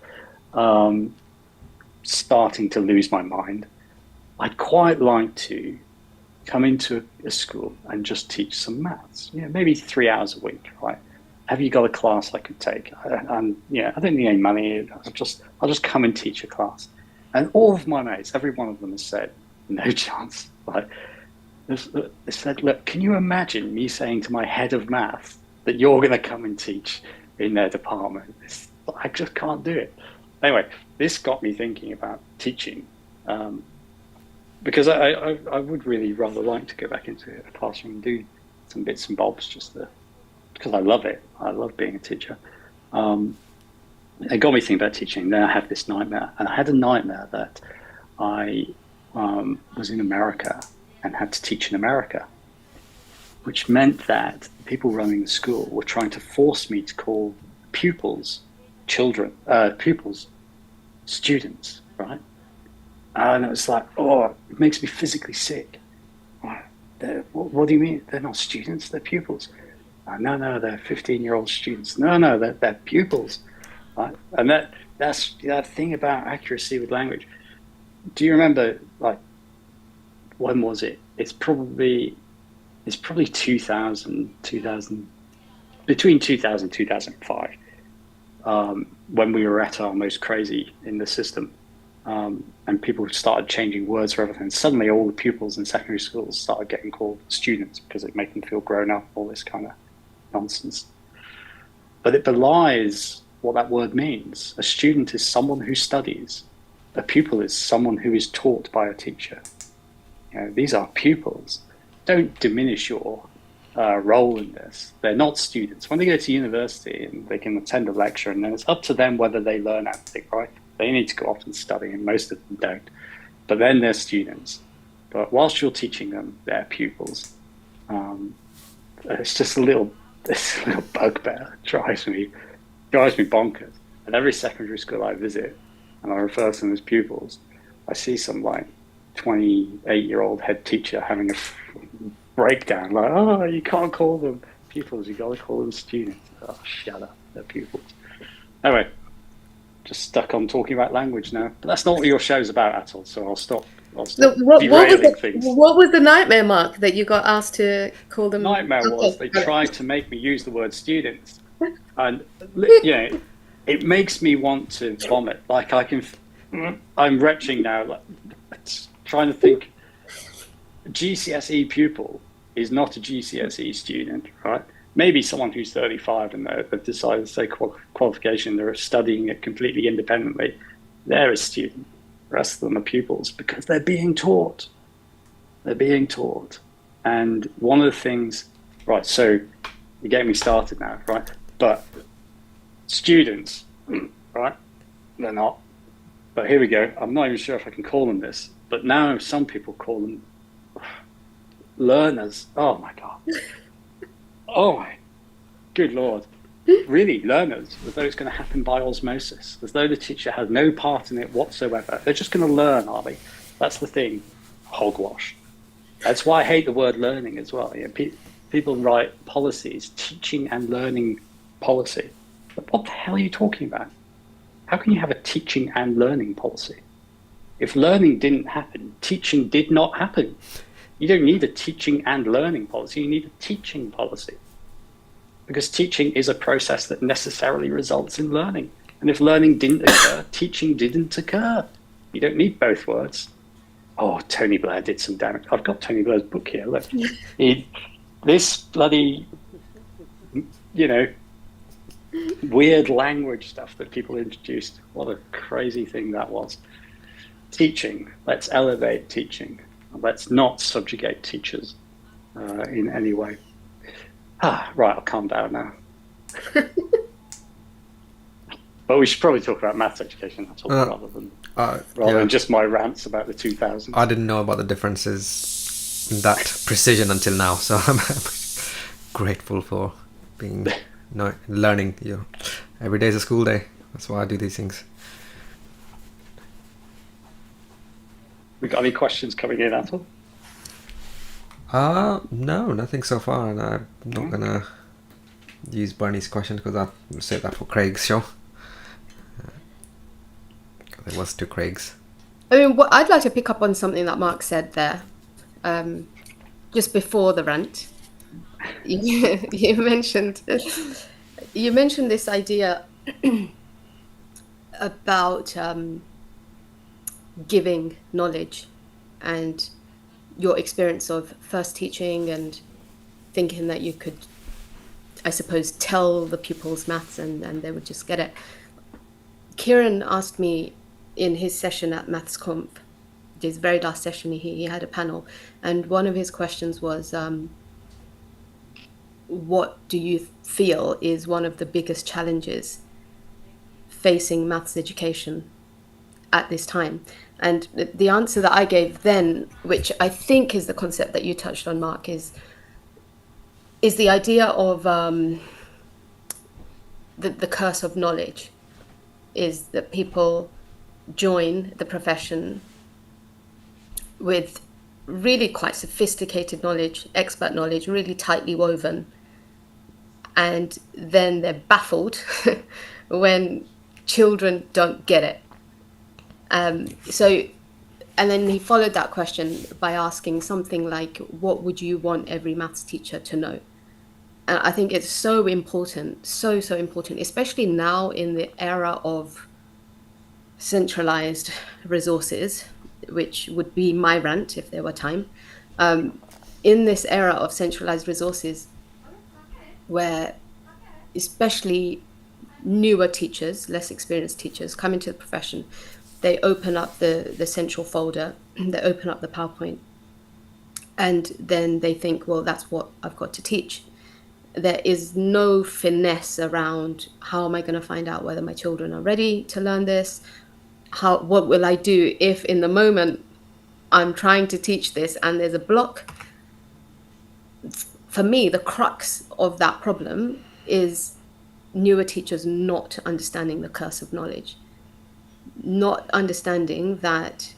starting to lose my mind. I'd quite like to come into a school and just teach some maths, maybe 3 hours a week, right? Have you got a class I could take? And I don't need any money. I'll just come and teach a class. And all of my mates, every one of them has said, no chance. Like, they said, look, can you imagine me saying to my head of maths that you're going to come and teach in their department? I just can't do it. Anyway, this got me thinking about teaching. Because I would really rather like to go back into a classroom and do some bits and bobs because I love it. I love being a teacher. It got me thinking about teaching. Then I have this nightmare. And I had a nightmare that I was in America and had to teach in America, which meant that people running the school were trying to force me to call pupils students, right? And it was like, it makes me physically sick. What do you mean? They're not students, they're pupils. No, they're 15-year-old students. No, they're pupils. Right? And that's that thing about accuracy with language. Do you remember, like, when was it? It's probably it's probably 2000, between 2000 and 2005, when we were at our most crazy in the system. And people started changing words for everything. Suddenly all the pupils in secondary schools started getting called students because it made them feel grown up, all this kind of nonsense. But it belies what that word means. A student is someone who studies. A pupil is someone who is taught by a teacher. These are pupils. Don't diminish your role in this. They're not students. When they go to university and they can attend a lecture, and then it's up to them whether they learn anything, right? They need to go off and study, and most of them don't. But then they're students. But whilst you're teaching them, they're pupils. It's just a little bugbear. It drives me bonkers. At every secondary school I visit, and I refer to them as pupils, I see some 28-year-old head teacher having a breakdown, oh, you can't call them pupils, you got to call them students. Oh, shut up, they're pupils. Anyway, just stuck on talking about language now, but that's not what your show's about at all. So I'll stop. Derailing things. What was the nightmare, Mark, that you got asked to call them? Nightmare was they tried to make me use the word students, and it makes me want to vomit. I'm retching now, trying to think. GCSE pupil is not a GCSE student, right? Maybe someone who's 35 and they've decided to take qualification, they're studying it completely independently. They're a student. The rest of them are pupils because they're being taught. They're being taught. And one of the things, right, so you're getting me started now, right? But students, right? They're not. But here we go. I'm not even sure if I can call them this, but now some people call them learners. Oh my God. Oh my good Lord. Really, learners, as though it's going to happen by osmosis, as though the teacher has no part in it whatsoever. They're just going to learn, are they? That's the thing. Hogwash. That's why I hate the word learning as well. People write policies, teaching and learning policy. But what the hell are you talking about? How can you have a teaching and learning policy? If learning didn't happen, teaching did not happen. You don't need a teaching and learning policy, you need a teaching policy. Because teaching is a process that necessarily results in learning. And if learning didn't occur, teaching didn't occur. You don't need both words. Oh, Tony Blair did some damage. I've got Tony Blair's book here, look. This bloody, weird language stuff that people introduced. What a crazy thing that was. Teaching, let's elevate teaching. Let's not subjugate teachers in any way. Right, I'll calm down now. But we should probably talk about maths education rather than just my rants about the 2000s. I didn't know about the differences in that precision until now, so I'm grateful for learning. Every day is a school day. That's why I do these things. We got any questions coming in at all? No, nothing so far, and I'm not gonna use Bernie's question because I'll save that for Craig's show. There was two Craigs. I mean, I'd like to pick up on something that Mark said there, just before the rant. You mentioned this idea about giving knowledge and your experience of first teaching and thinking that you could, I suppose, tell the pupils maths and they would just get it. Kieran asked me in his session at Maths Conf, his very last session, he had a panel, and one of his questions was, what do you feel is one of the biggest challenges facing maths education at this time? And the answer that I gave then, which I think is the concept that you touched on, Mark, is the idea of the curse of knowledge, is that people join the profession with really quite sophisticated knowledge, expert knowledge, really tightly woven, and then they're baffled when children don't get it. So And then he followed that question by asking something like, what would you want every maths teacher to know? And I think it's so important, so important, especially now in the era of centralized resources, which would be my rant if there were time. In this era of centralized resources, where especially newer teachers, less experienced teachers come into the profession, they open up the central folder, they open up the PowerPoint, and then they think, well, that's what I've got to teach. There is no finesse around how am I going to find out whether my children are ready to learn this? What will I do if in the moment I'm trying to teach this and there's a block? For me, the crux of that problem is newer teachers not understanding the curse of knowledge, not understanding that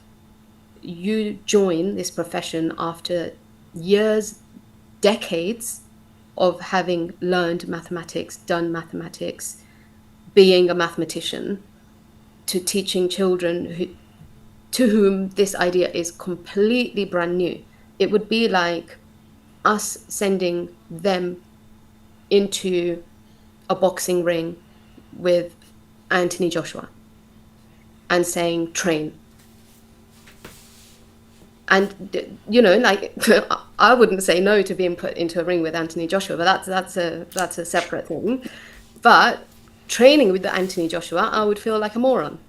you join this profession after years, decades of having learned mathematics, done mathematics, being a mathematician, to teaching children to whom this idea is completely brand new. It would be like us sending them into a boxing ring with Anthony Joshua and saying, train. And, you know, like, I wouldn't say no to being put into a ring with Anthony Joshua, but that's a separate thing. But training with Anthony Joshua, I would feel like a moron.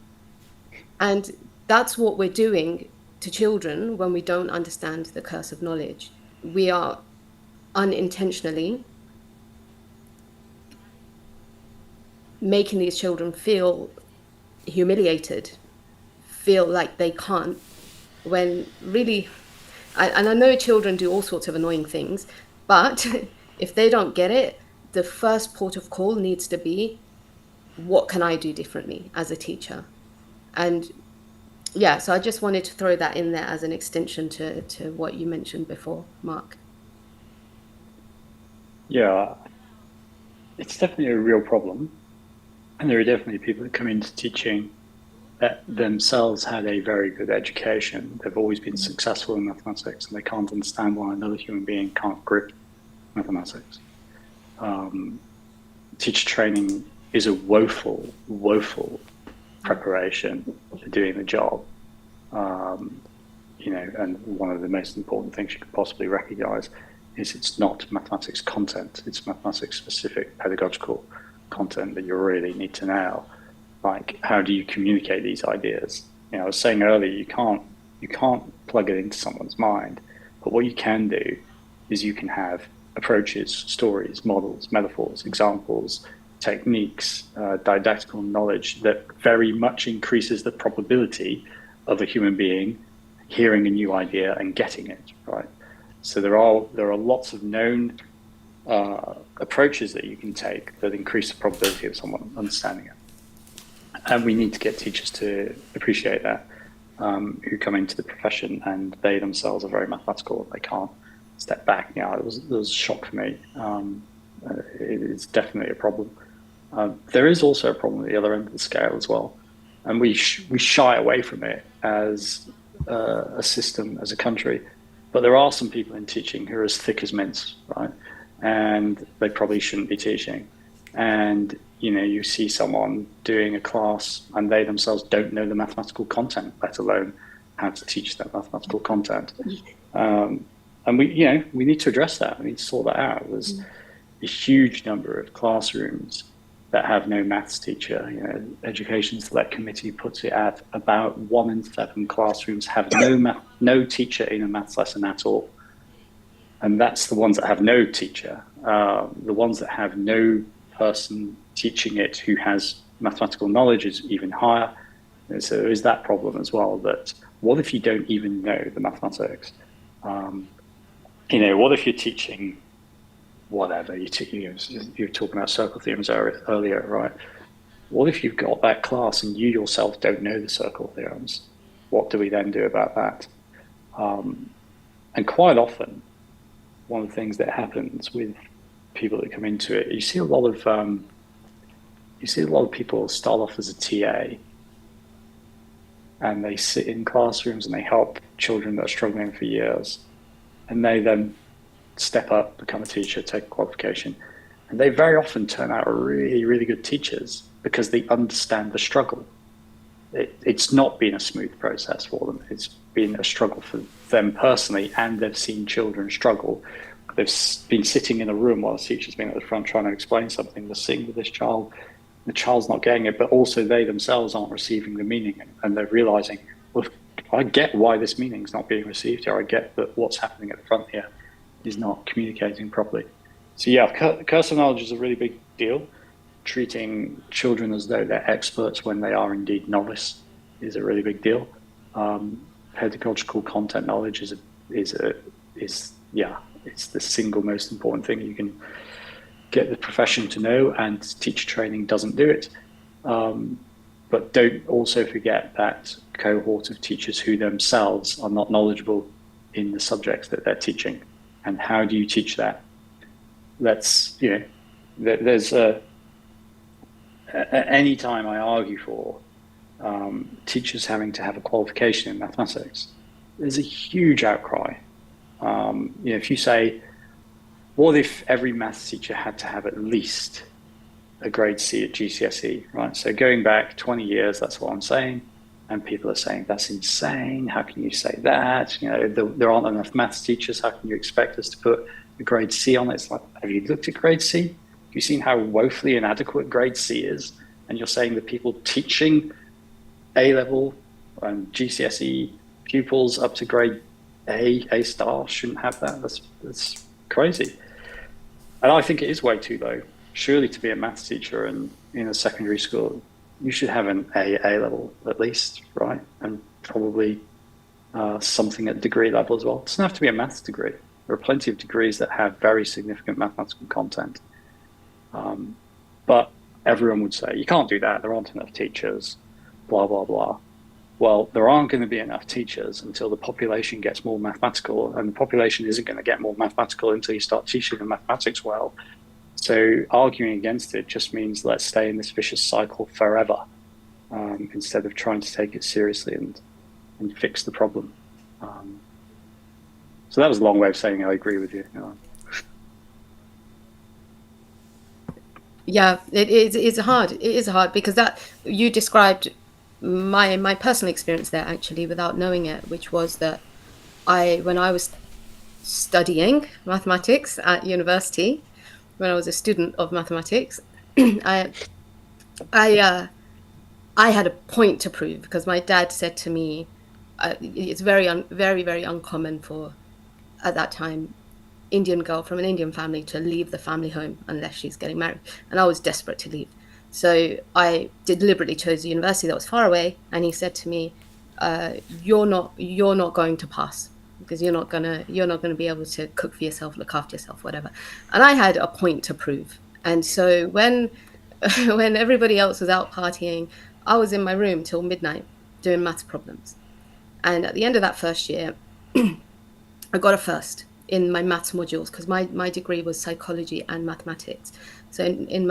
And that's what we're doing to children when we don't understand the curse of knowledge. We are unintentionally making these children feel humiliated, feel like they can't, when really, and I know children do all sorts of annoying things, but if they don't get it, the first port of call needs to be, what can I do differently as a teacher? And yeah, so I just wanted to throw that in there as an extension to what you mentioned before, Mark. Yeah, it's definitely a real problem. And there are definitely people that come into teaching that themselves had a very good education. They've always been successful in mathematics, and they can't understand why another human being can't grip mathematics. Teacher training is a woeful preparation for doing the job. You know, and one of the most important things you could possibly recognize is it's not mathematics content, it's mathematics specific pedagogical content that you really need to know. Like, how do you communicate these ideas? You know, I was saying earlier, you can't plug it into someone's mind, but what you can do is you can have approaches, stories, models, metaphors, examples, techniques, didactical knowledge that very much increases the probability of a human being hearing a new idea and getting it, right? So there are lots of known approaches that you can take that increase the probability of someone understanding it. And we need to get teachers to appreciate that, who come into the profession and they themselves are very mathematical and they can't step back. You know, it was a shock for me. It is definitely a problem. There is also a problem at the other end of the scale as well. And we shy away from it as a system, as a country. But there are some people in teaching who are as thick as mints, right? And they probably shouldn't be teaching. And, you know, you see someone doing a class and they themselves don't know the mathematical content, let alone how to teach that mathematical content. And we need to address that. We need to sort that out. There's a huge number of classrooms that have no maths teacher. You know, Education Select Committee puts it at about 1 in 7 classrooms have no teacher in a maths lesson at all. And that's the ones that have no teacher. The ones that have no person teaching it who has mathematical knowledge is even higher. And so there is that problem as well, that what if you don't even know the mathematics? You know, what if you're teaching whatever, you were talking about circle theorems earlier, right? What if you've got that class and you yourself don't know the circle theorems? What do we then do about that? And quite often, one of the things that happens with people that come into it, you see a lot of people start off as a TA, and they sit in classrooms and they help children that are struggling for years. And they then step up, become a teacher, take a qualification. And they very often turn out really, really good teachers because they understand the struggle. It's not been a smooth process for them. It's been a struggle for them personally, and they've seen children struggle. They've been sitting in a room while the teacher's been at the front trying to explain something. They're sitting with this child, the child's not getting it, but also they themselves aren't receiving the meaning, and they're realizing, well, I get why this meaning is not being received here. I get that what's happening at the front here is not communicating properly. So yeah, cursive knowledge is a really big deal. Treating children as though they're experts when they are indeed novice is a really big deal. Pedagogical content knowledge is it's the single most important thing you can get the profession to know, and teacher training doesn't do it. But don't also forget that cohort of teachers who themselves are not knowledgeable in the subjects that they're teaching. And how do you teach that? There's any time I argue for teachers having to have a qualification in mathematics, there's a huge outcry. If you say, what if every maths teacher had to have at least a grade C at GCSE, right? So going back 20 years, that's what I'm saying. And people are saying, that's insane. How can you say that? There aren't enough maths teachers. How can you expect us to put a grade C on it? It's like, have you looked at grade C? Have you seen how woefully inadequate grade C is? And you're saying that people teaching A-level and GCSE pupils up to grade A star shouldn't have that? That's crazy. And I think it is way too low. Surely to be a maths teacher in a secondary school, you should have an A level at least, right? And probably something at degree level as well. It doesn't have to be a maths degree. There are plenty of degrees that have very significant mathematical content. But everyone would say, you can't do that. There aren't enough teachers, blah, blah, blah. Well, there aren't going to be enough teachers until the population gets more mathematical, and the population isn't going to get more mathematical until you start teaching them mathematics well. So arguing against it just means let's stay in this vicious cycle forever, instead of trying to take it seriously and fix the problem. So that was a long way of saying I agree with you. Yeah, it's hard. It is hard because that you described my personal experience there actually without knowing it, which was that when I was studying mathematics at university, when I was a student of mathematics, I had a point to prove because my dad said to me, it's very, very uncommon for, at that time, Indian girl from an Indian family to leave the family home unless she's getting married. And I was desperate to leave. So I deliberately chose a university that was far away. And he said to me, you're not going to pass because you're not gonna be able to cook for yourself, look after yourself, whatever. And I had a point to prove. And so when everybody else was out partying, I was in my room till midnight doing maths problems. And at the end of that first year, I got a first in my maths modules because my degree was psychology and mathematics. So in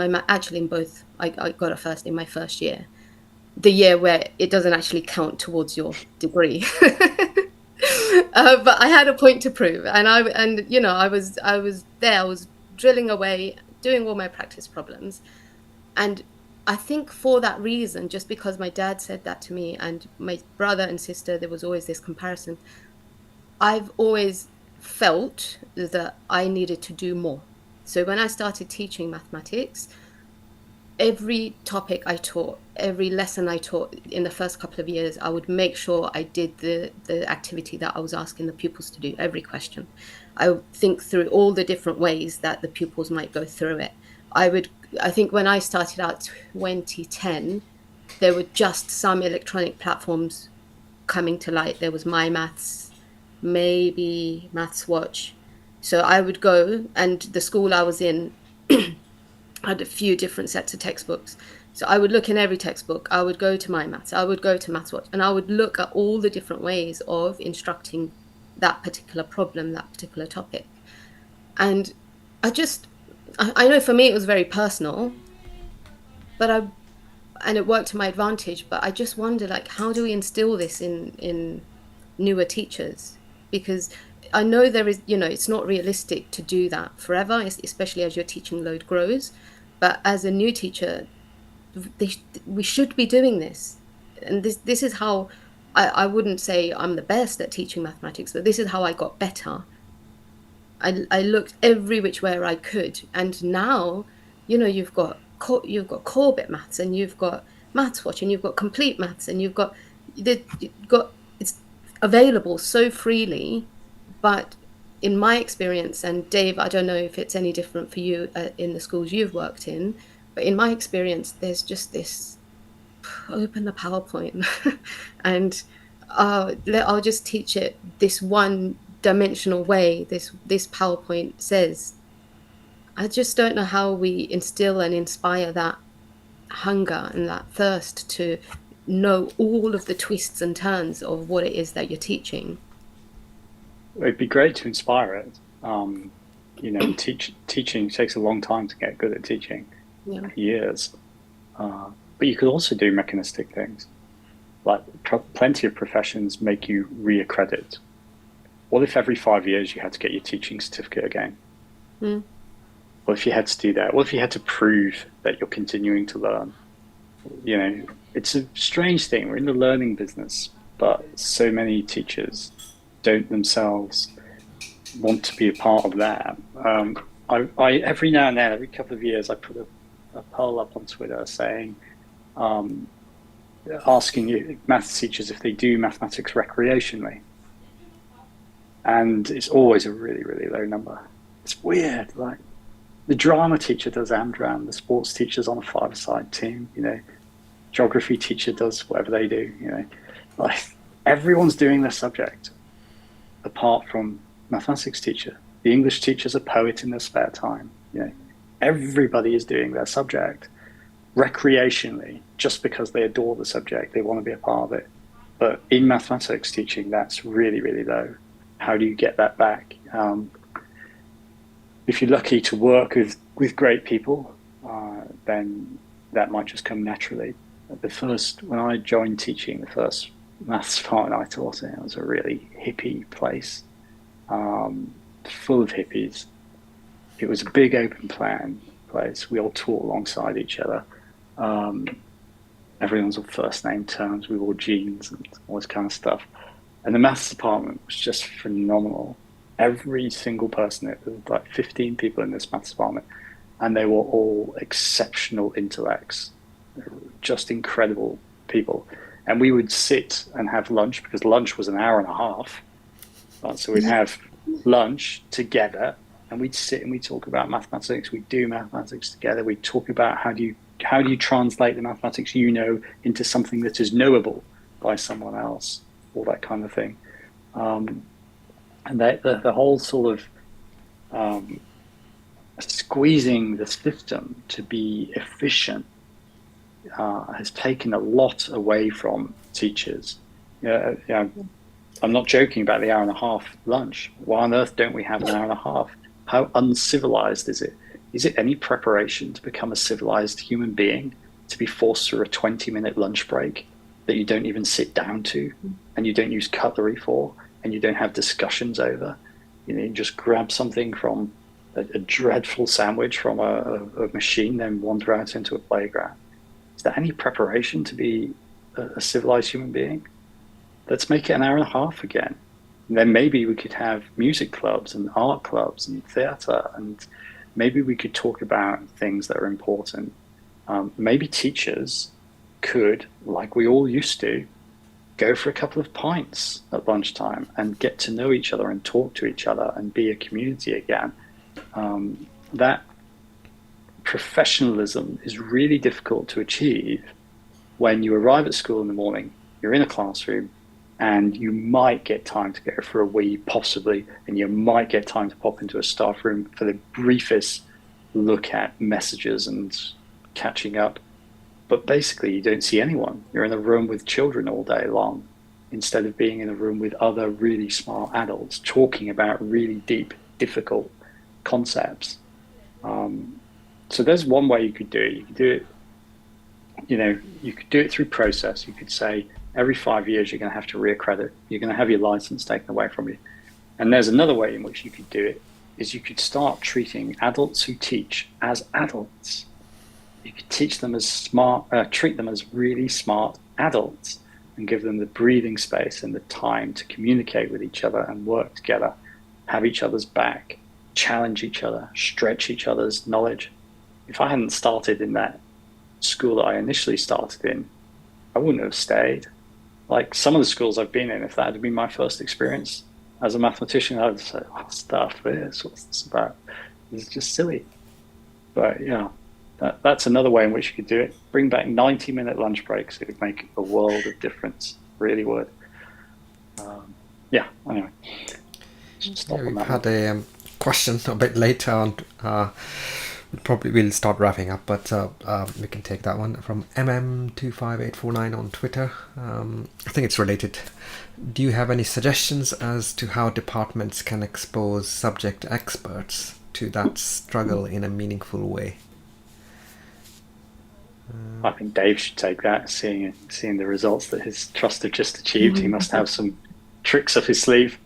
both, I got a first in my first year, the year where it doesn't actually count towards your degree. But I had a point to prove, and I was there. I was drilling away, doing all my practice problems, and I think for that reason, just because my dad said that to me, and my brother and sister, there was always this comparison. I've always felt that I needed to do more. So when I started teaching mathematics, every topic I taught, every lesson I taught in the first couple of years, I would make sure I did the activity that I was asking the pupils to do, every question. I would think through all the different ways that the pupils might go through it. I think when I started out 2010, there were just some electronic platforms coming to light. There was My Maths, maybe Maths Watch. So I would go, and the school I was in had a few different sets of textbooks. So I would look in every textbook. I would go to My Maths. I would go to Maths Watch, and I would look at all the different ways of instructing that particular problem, that particular topic. And I know for me it was very personal, but and it worked to my advantage. But I just wonder, like, how do we instill this in newer teachers? Because I know there is, it's not realistic to do that forever, especially as your teaching load grows. But as a new teacher, we should be doing this. And this is how I wouldn't say I'm the best at teaching mathematics, but this is how I got better. I looked every which way I could, and now, you've got core bit maths, and you've got Maths Watch, and you've got Complete Maths, and you've got it's available so freely. But in my experience, and Dave, I don't know if it's any different for you in the schools you've worked in, but in my experience, there's just this open the PowerPoint and I'll just teach it this one dimensional way this PowerPoint says. I just don't know how we instill and inspire that hunger and that thirst to know all of the twists and turns of what it is that you're teaching. It'd be great to inspire it. Teaching takes a long time to get good at teaching, years. But you could also do mechanistic things. Like plenty of professions make you reaccredit. What if every 5 years you had to get your teaching certificate again? What if you had to do that? What if you had to prove that you're continuing to learn? It's a strange thing. We're in the learning business, but so many teachers don't themselves want to be a part of that. I every now and then, every couple of years, I put a poll up on Twitter saying, asking maths teachers if they do mathematics recreationally. And it's always a really, really low number. It's weird. Like the drama teacher does Amdram, the sports teacher's on a five-a-side team, geography teacher does whatever they do, like everyone's doing their subject apart from mathematics teacher. The English teacher's a poet in their spare time, everybody is doing their subject recreationally just because they adore the subject, they want to be a part of it. But in mathematics teaching, that's really, really low. How do you get that back? If you're lucky to work with great people, then that might just come naturally. When I joined teaching, the first maths department I taught in, it was a really hippie place, full of hippies. It was a big open plan place. We all taught alongside each other. Everyone's on first name terms. We wore jeans and all this kind of stuff. And the maths department was just phenomenal. Every single person, there was like 15 people in this maths department, and they were all exceptional intellects, just incredible people. And we would sit and have lunch, because lunch was an hour and a half. Right? So we'd have lunch together, and we'd sit and we'd talk about mathematics. We'd do mathematics together. We'd talk about how do you translate the mathematics into something that is knowable by someone else, all that kind of thing. And the whole sort of squeezing the system to be efficient has taken a lot away from teachers. I'm not joking about the hour and a half lunch. Why on earth don't we have an hour and a half? How uncivilized is it? Is it any preparation to become a civilized human being, to be forced through a 20-minute lunch break that you don't even sit down to, and you don't use cutlery for, and you don't have discussions over? You just grab something from a dreadful sandwich from a machine, then wander out into a playground. Is that any preparation to be a civilized human being? Let's make it an hour and a half again. And then maybe we could have music clubs and art clubs and theater, and maybe we could talk about things that are important. Maybe teachers could, like we all used to, go for a couple of pints at lunchtime and get to know each other and talk to each other and be a community again. That professionalism is really difficult to achieve when you arrive at school in the morning, you're in a classroom, and you might get time to go for a wee, possibly, and you might get time to pop into a staff room for the briefest look at messages and catching up. But basically, you don't see anyone. You're in a room with children all day long, instead of being in a room with other really smart adults talking about really deep, difficult concepts. So there's one way you could do it. You could do it you could do it through process. You could say every 5 years you're going to have to reaccredit. You're going to have your license taken away from you. And there's another way in which you could do it, is you could start treating adults who teach as adults. You could teach them as treat them as really smart adults and give them the breathing space and the time to communicate with each other and work together, have each other's back, challenge each other, stretch each other's knowledge. If I hadn't started in that school that I initially started in, I wouldn't have stayed. Like some of the schools I've been in, if that had been my first experience as a mathematician, I would say, what stuff is, what's this about? It's just silly. But that's another way in which you could do it. Bring back 90-minute lunch breaks. It would make a world of difference. Really would. Anyway. We've had a question a bit later on. Probably we'll start wrapping up, but we can take that one from mm25849 on Twitter. I think it's related. Do you have any suggestions as to how departments can expose subject experts to that struggle in a meaningful way? I think Dave should take that, seeing the results that his trust have just achieved. He must have some tricks up his sleeve.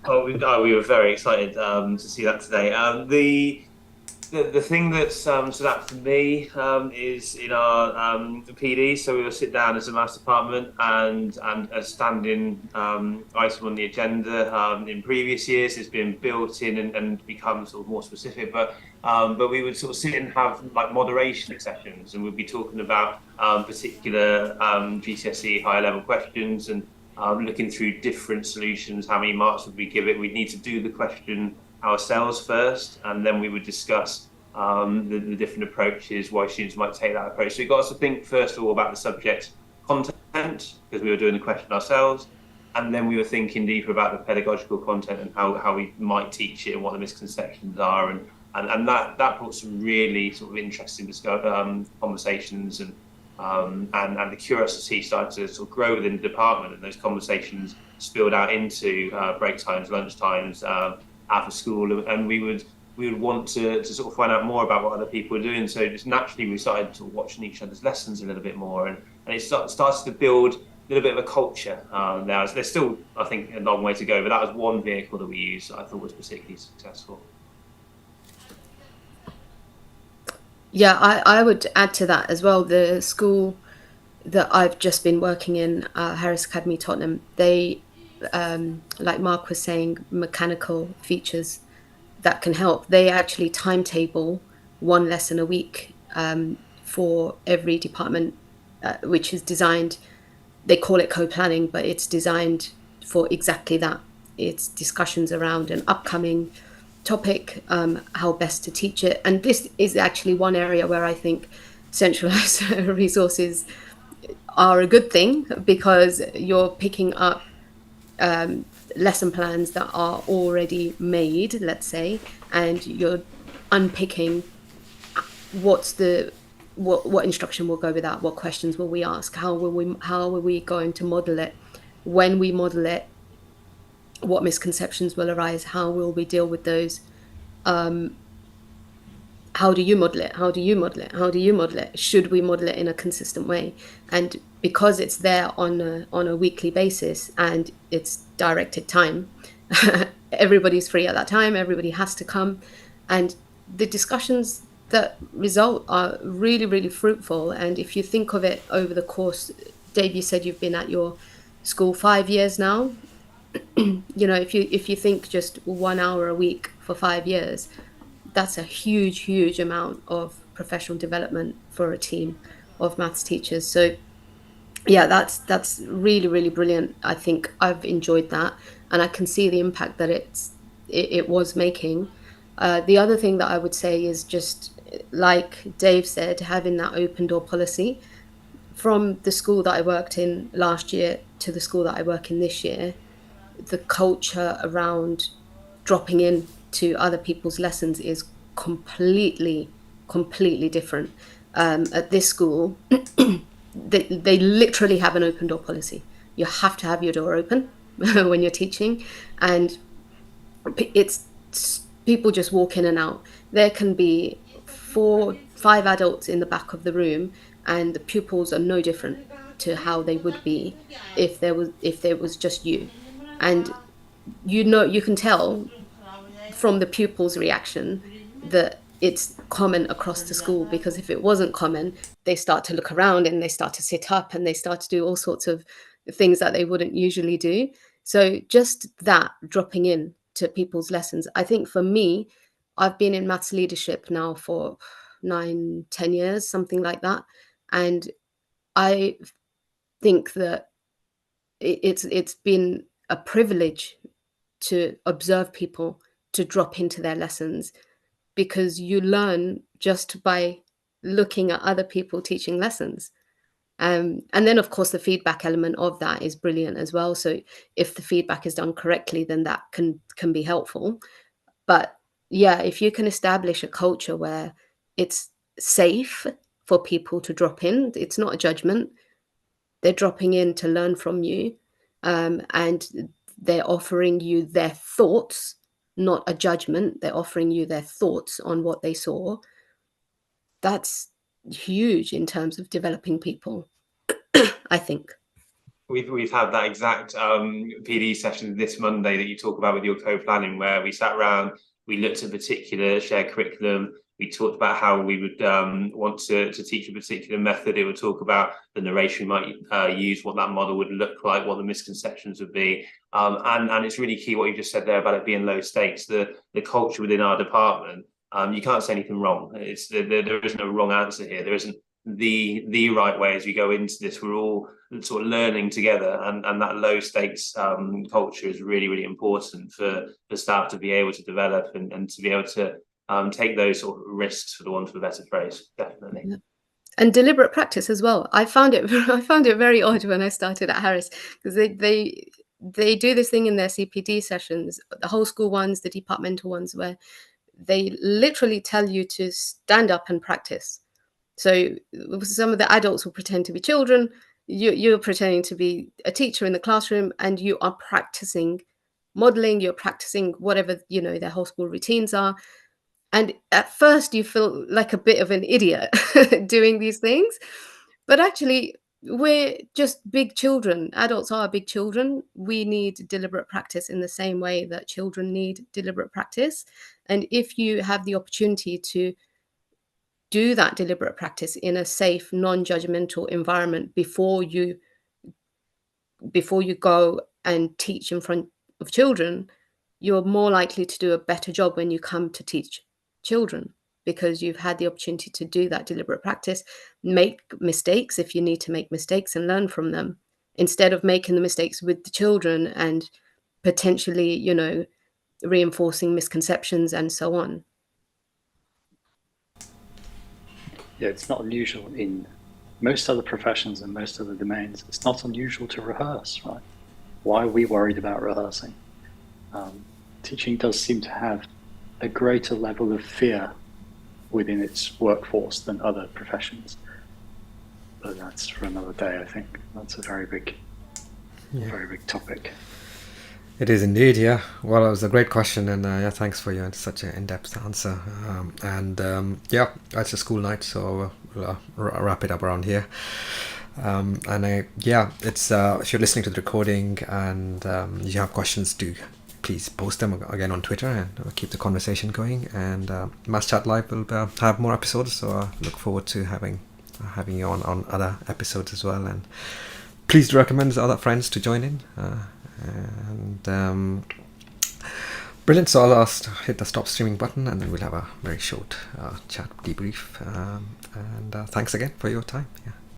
We were very excited to see that today. The thing that stood out for me is in our PD. So we will sit down as a maths department, and a standing item on the agenda in previous years has been built in and become sort of more specific. But we would sort of sit and have like moderation sessions, and we'd be talking about particular GCSE higher level questions and looking through different solutions. How many marks would we give it? We'd need to do the question ourselves first, and then we would discuss the different approaches, why students might take that approach. So it got us to think first of all about the subject content, because we were doing the question ourselves, and then we were thinking deeper about the pedagogical content and how we might teach it and what the misconceptions are, and that brought some really sort of interesting conversations, and the curiosity started to sort of grow within the department, and those conversations spilled out into break times, lunch times, after school, and we would want to sort of find out more about what other people are doing. So just naturally we started sort of watching each other's lessons a little bit more, and it starts to build a little bit of a culture. There's still, I think, a long way to go, but that was one vehicle that we used that I thought was particularly successful. Yeah, I would add to that as well. The school that I've just been working in, Harris Academy, Tottenham, they, like Mark was saying, mechanical features that can help. They actually timetable one lesson a week for every department, which is designed, they call it co-planning, but it's designed for exactly that. It's discussions around an upcoming topic, how best to teach it. And this is actually one area where I think centralized resources are a good thing, because you're picking up lesson plans that are already made, let's say, and you're unpicking what instruction will go with that, what questions will we ask, how are we going to model it, when we model it, what misconceptions will arise, how will we deal with those, how do you model it, should we model it in a consistent way? And because it's there on a weekly basis and it's directed time, everybody's free at that time, everybody has to come, and the discussions that result are really, really fruitful. And if you think of it over the course, Dave, you said you've been at your school 5 years now. If you think just 1 hour a week for 5 years, that's a huge amount of professional development for a team of maths teachers. So yeah, that's really, really brilliant. I think I've enjoyed that, and I can see the impact that it was making. The other thing that I would say is, just like Dave said, having that open door policy. From the school that I worked in last year to the school that I work in this year, the culture around dropping in to other people's lessons is completely different. At this school, they literally have an open door policy. You have to have your door open when you're teaching, and it's people just walk in and out. There can be 4-5 adults in the back of the room, and the pupils are no different to how they would be if there was just you. And you can tell from the pupils' reaction that it's common across the school, because if it wasn't common, they start to look around and they start to sit up and they start to do all sorts of things that they wouldn't usually do. So just that dropping in to people's lessons, I think for me, I've been in maths leadership now for 9, 10 years, something like that. And I think that it's been a privilege to observe people to drop into their lessons, because you learn just by looking at other people teaching lessons. And then, of course, the feedback element of that is brilliant as well. So if the feedback is done correctly, then that can be helpful. But yeah, if you can establish a culture where it's safe for people to drop in, it's not a judgment. They're dropping in to learn from you, and they're offering you their thoughts, not a judgment. They're offering you their thoughts on what they saw. That's huge in terms of developing people, I think. We've had that exact PD session this Monday that you talk about with your co-planning, where we sat around, we looked at particular shared curriculum, we talked about how we would want to teach a particular method. It would talk about the narration we might use, what that model would look like, what the misconceptions would be. And it's really key what you just said there about it being low stakes, the culture within our department. You can't say anything wrong. There isn't a wrong answer here. There isn't the right way. As we go into this, we're all sort of learning together, and that low stakes culture is really, really important for the staff to be able to develop and to be able to take those sort of risks, for the want of a better phrase. Definitely. Yeah. And deliberate practice as well. I found it very odd when I started at Harris, because they do this thing in their CPD sessions, the whole school ones, the departmental ones, where they literally tell you to stand up and practice. So some of the adults will pretend to be children. You're pretending to be a teacher in the classroom, and you are practicing modeling. You're practicing whatever their whole school routines are. And at first you feel like a bit of an idiot doing these things, but actually we're just big children. Adults are big children. We need deliberate practice in the same way that children need deliberate practice. And if you have the opportunity to do that deliberate practice in a safe, non-judgmental environment before you go and teach in front of children, you're more likely to do a better job when you come to teach children, because you've had the opportunity to do that deliberate practice, make mistakes if you need to make mistakes, and learn from them, instead of making the mistakes with the children and potentially, reinforcing misconceptions and so on. Yeah, it's not unusual in most other professions and most other domains. It's not unusual to rehearse, right? Why are we worried about rehearsing? Teaching does seem to have a greater level of fear within its workforce than other professions. But that's for another day, I think. That's a very big topic. It is indeed, yeah. Well, it was a great question, and thanks for your such an in-depth answer. It's a school night, so we'll wrap it up around here. It's if you're listening to the recording and you have questions, do please post them again on Twitter, and we'll keep the conversation going. And Maths Chat Live will have more episodes, so I look forward to having you on other episodes as well. And please do recommend other friends to join in. Brilliant. So I'll hit the stop streaming button, and then we'll have a very short chat debrief. Thanks again for your time. Yeah.